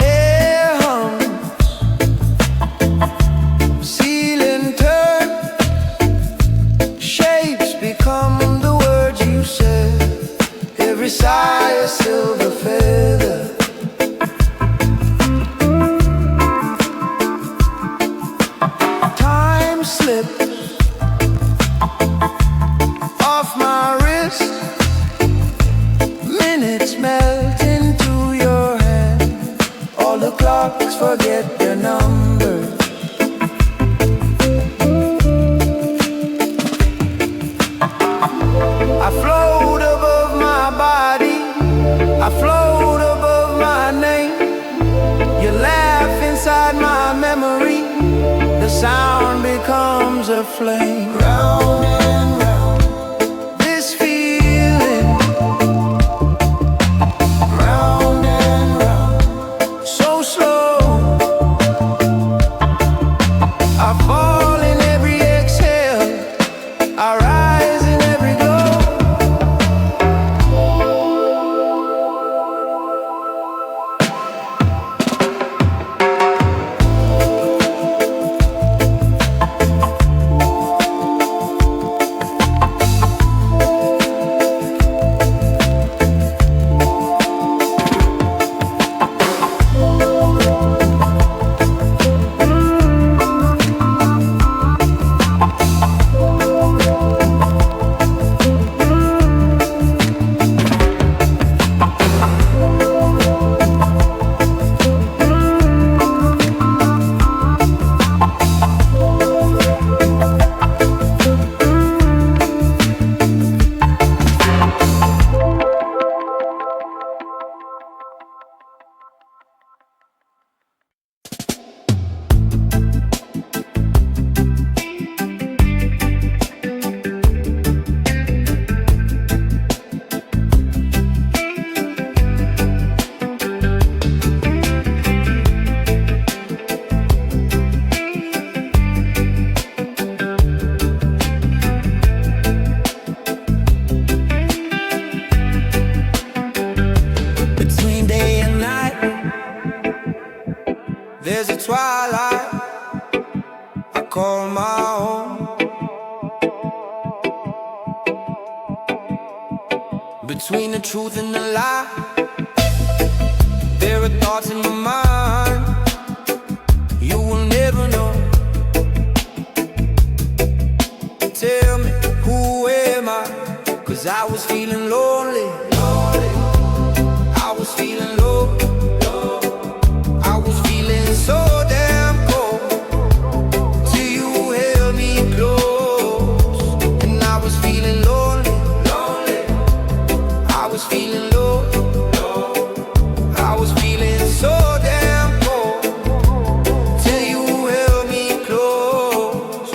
Air hums, ceiling turn, shapes become the words you said. Every sigh a silver feather. Time slips off my wrist. Minutes melt into your hand. All the clocks forget their numbers. I float above my body, I float above my name. You laugh inside my memory, the sound becomes a flame. Round and round, this feeling. Round and round, so slow. I fall in every exhale, I rise in every glow. There's a twilight I call my own. Between the truth and the lie, there are thoughts in my mind you will never know. Tell me, who am I? 'Cause I was feeling lonely, I was feeling low, I was feeling so damn cold till you held me close. And I was feeling lonely, I was feeling low, I was feeling so damn cold till you held me close.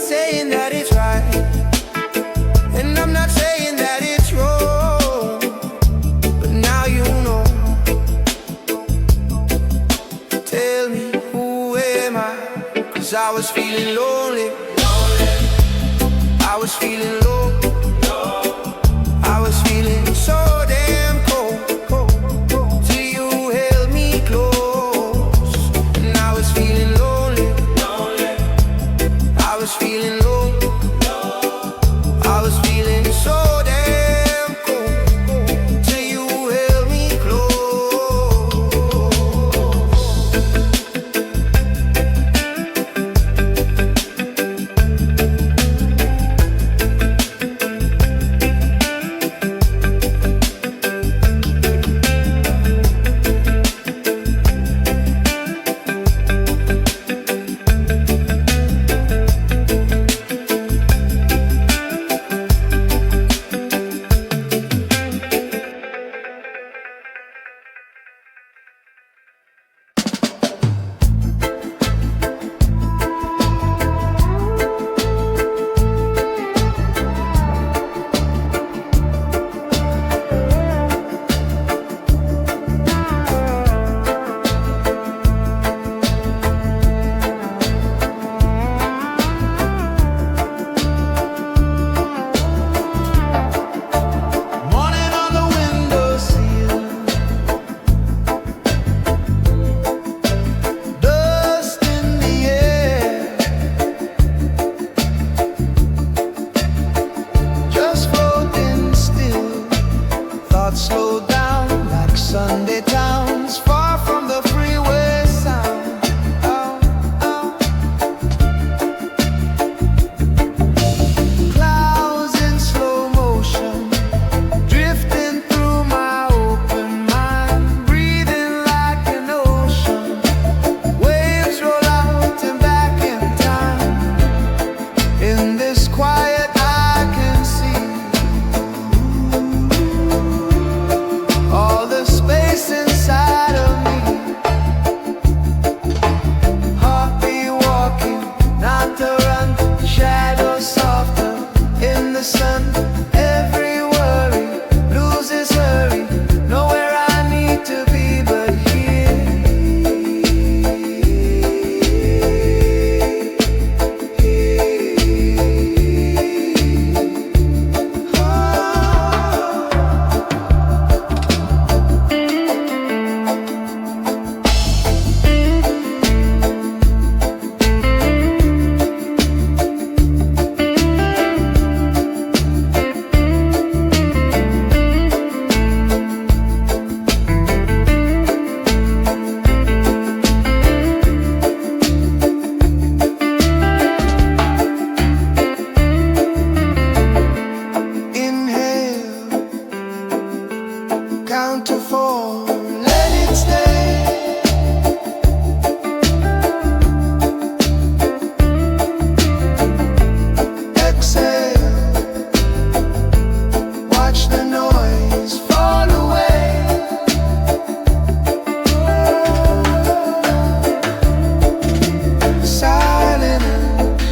saying that it's right, and I'm not saying that it's wrong, but now you know. Tell me, who am I? 'Cause I was feeling lonely, I was feeling low, I was feeling so damn cold, till you held me close. And I was feeling lonely, I was feeling low, I was feeling so damn cold, till you held me close. Slow down like Sunday towns, far from the freeway sound. Clouds in slow motion, drifting through my open mind, breathing like an ocean. Waves roll out and back in time. In this quiet I can see all the space inside of me. Heartbeat walking, not to run. Shadows soften in the sun. Every worry loses hurry. Nowhere I need to be but here. Count to 4, let it stay. Exhale, watch the noise fall away. Silence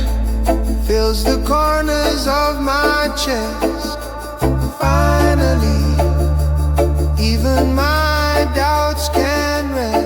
fills the corners of my chest. Finally, even my doubts can rest.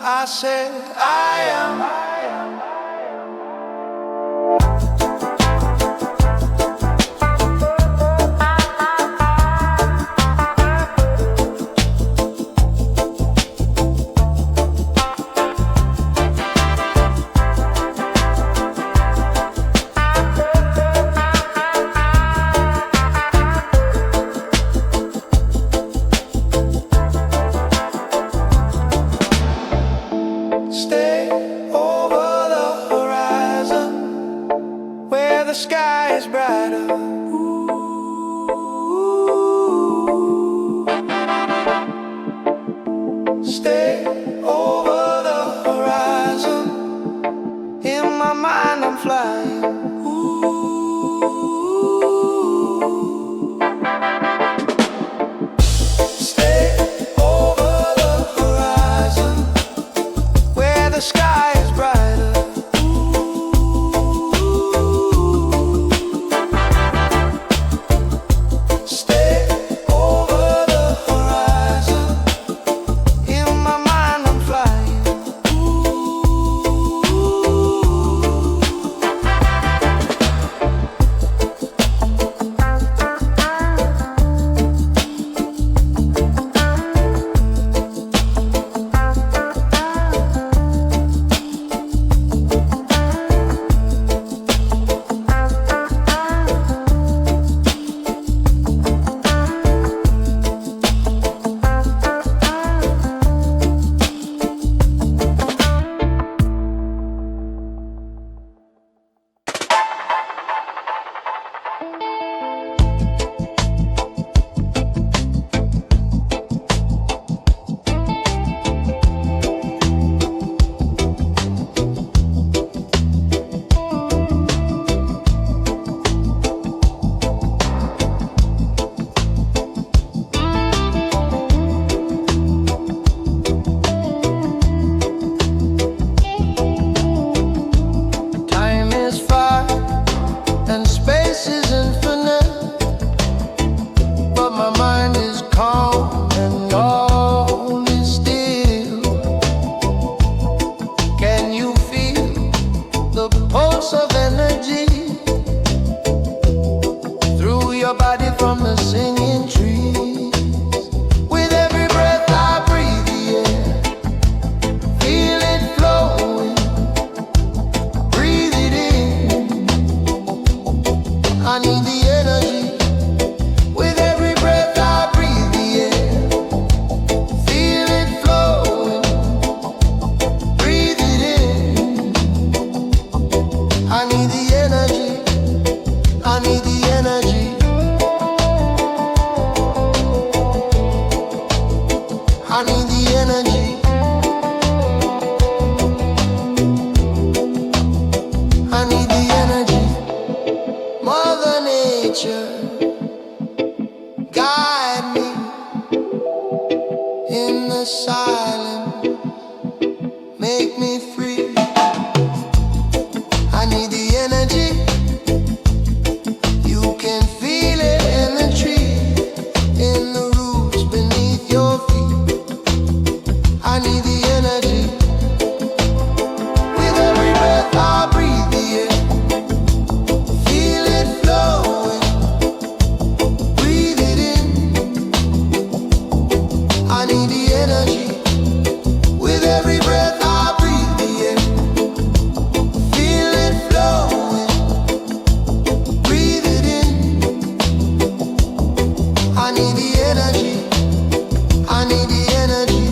I said I am. Stay over the horizon where the sky is brighter. Ooh. Stay over the horizon. In my mind I'm flying. Ooh. Stay over the horizon where the sky is brighter. Ooh. Stay over the horizon. In my mind I'm flying. Ooh. Time is far and space is infinite, but my mind is calm and all is still. Can you feel the pulse of energy through your body from the singing trees? With every breath I breathe the air, feel it flowing, breathe it in. I need the energy. With every breath I breathe the air, feel it flowing, breathe it in. I need the energy. I need the energy. I need the energy. I need the energy. Mother Nature, guide me in the silence, make me free. I need the energy. You can feel it in the tree, in the roots beneath your feet. I need the energy. With every breath I breathe the air, feel it flowing, breathe it in. I need the energy. With every breath I breathe the air, feel it flowing, breathe it in. I need the energy. I need the energy.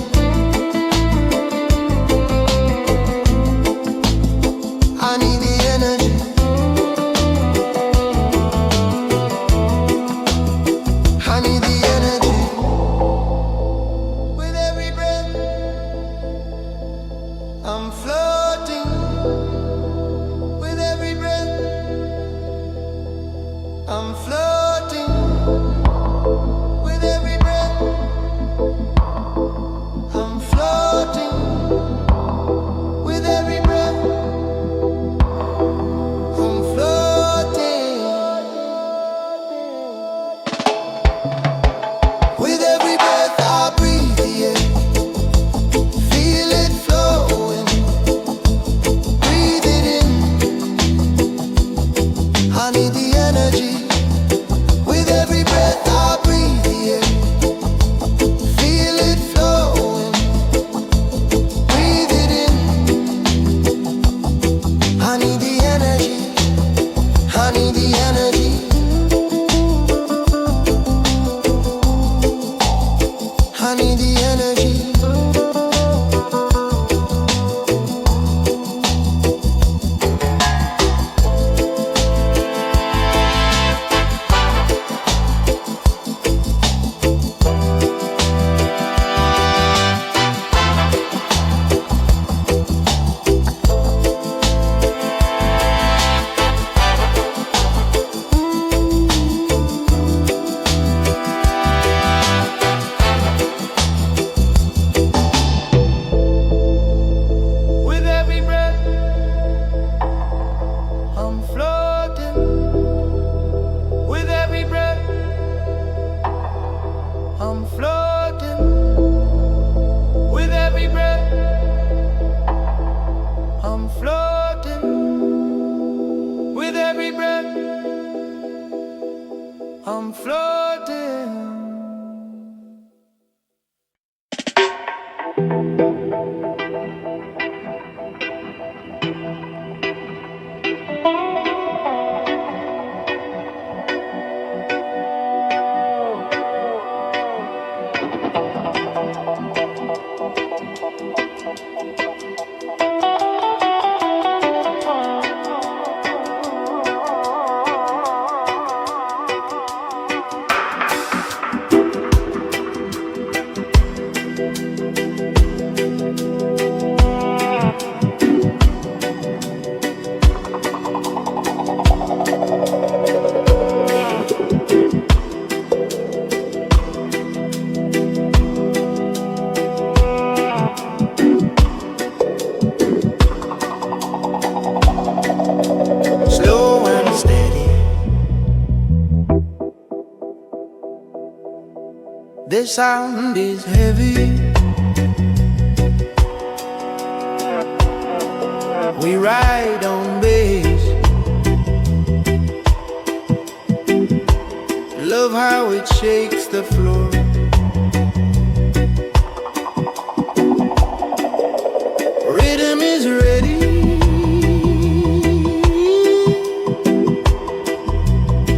I need the energy. I need the energy. With every breath, I'm floating. With every breath, I'm floating. With every breath, I'm floating. With every breath, I'm floating. With every breath I breathe the air, feel it flow. The sound is heavy. We ride on bass. Love how it shakes the floor. Rhythm is ready.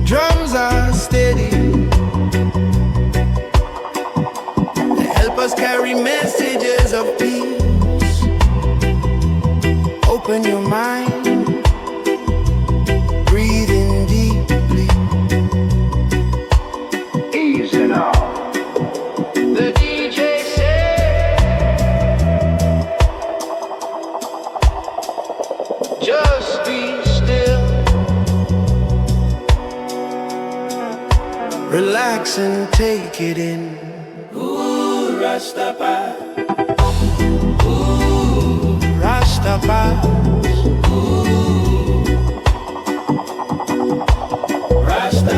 Drums are steady. Us carry messages of peace. Open your mind, breathe in deeply. Easy now. The DJ said, just be still. Relax and take it in. Rasta, ooh, Rasta, ooh, Rasta,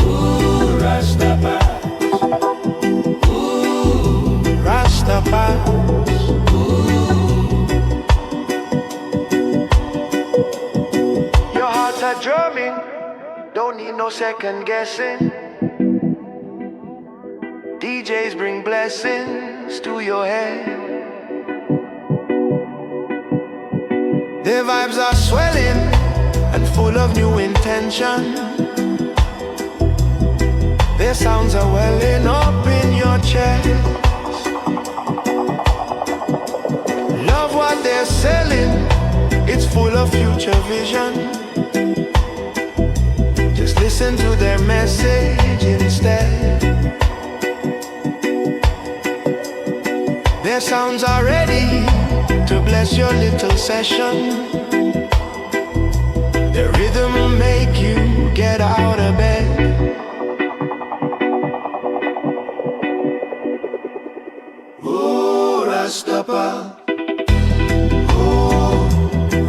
ooh, Rasta, ooh, Rasta, ooh. Your hearts are drumming, don't need no second guessing. DJs bring blessings to your head. Their vibes are swelling and full of new intention. Their sounds are welling up in your chest. Love what they're selling, it's full of future vision. Just listen to their message instead. Their sounds are ready to bless your little session. Their rhythm will make you get out of bed. Ooh, Rastapa. Ooh,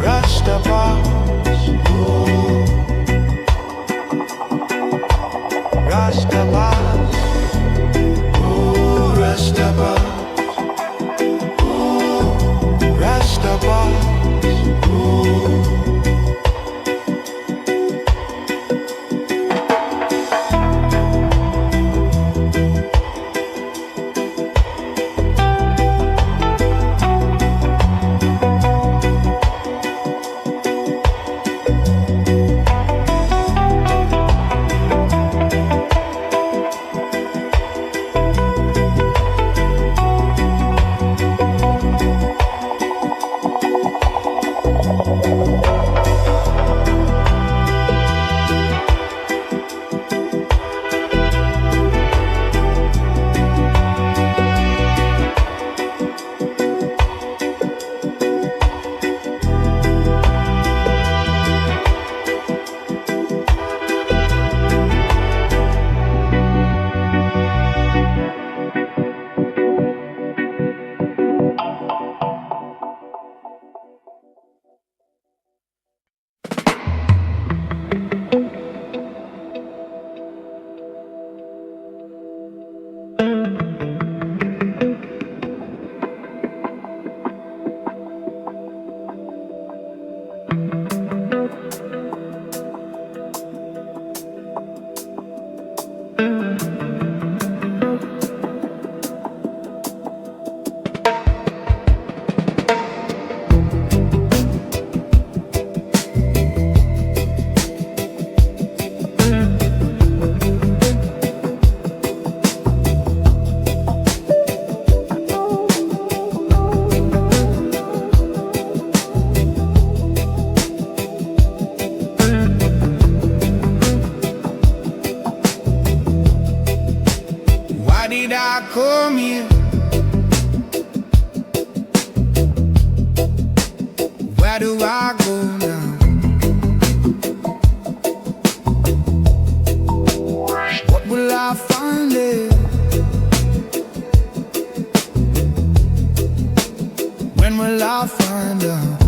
Rastapa. Ooh, Rastapa. Ooh, Rastapa. do I go now? What will I find there? When will I find out?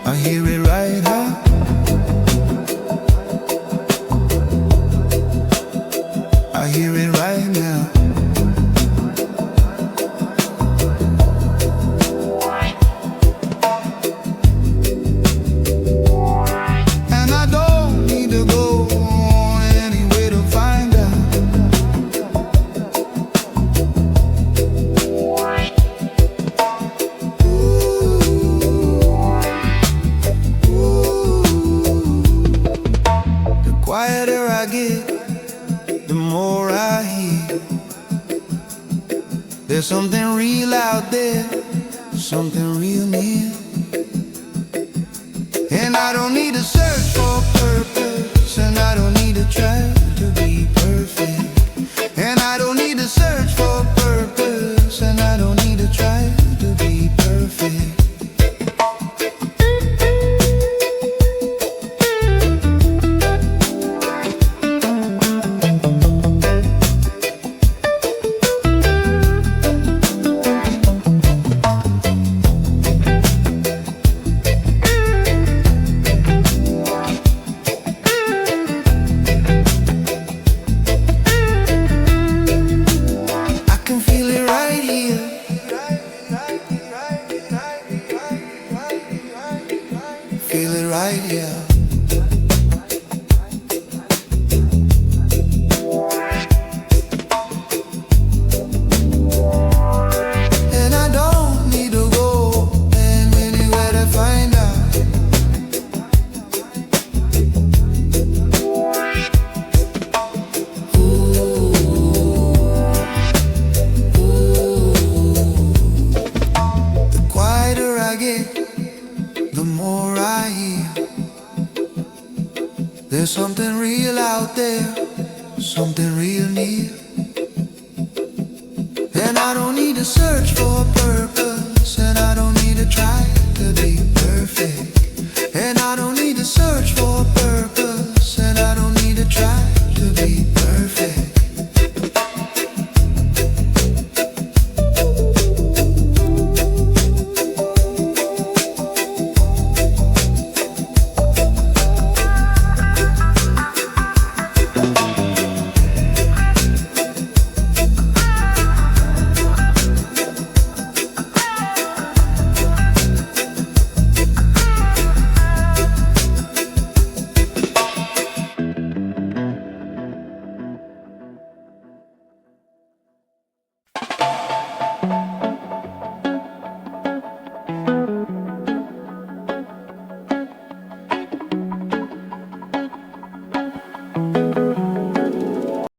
I hear it right now. I hear it right now. And I don't need to go anywhere to find out. The quieter I get, the more I hear. There's something real out there, something real near. And I don't need to search for purpose, and I don't need to try to be perfect. And I don't need to search for purpose, and I don't need to try to be perfect. Feel it right here. And I don't need to go anywhere to find out. The quieter I get, the more I hear. There's something real out there, something real near. And I don't need to search for a purpose, and I don't need to try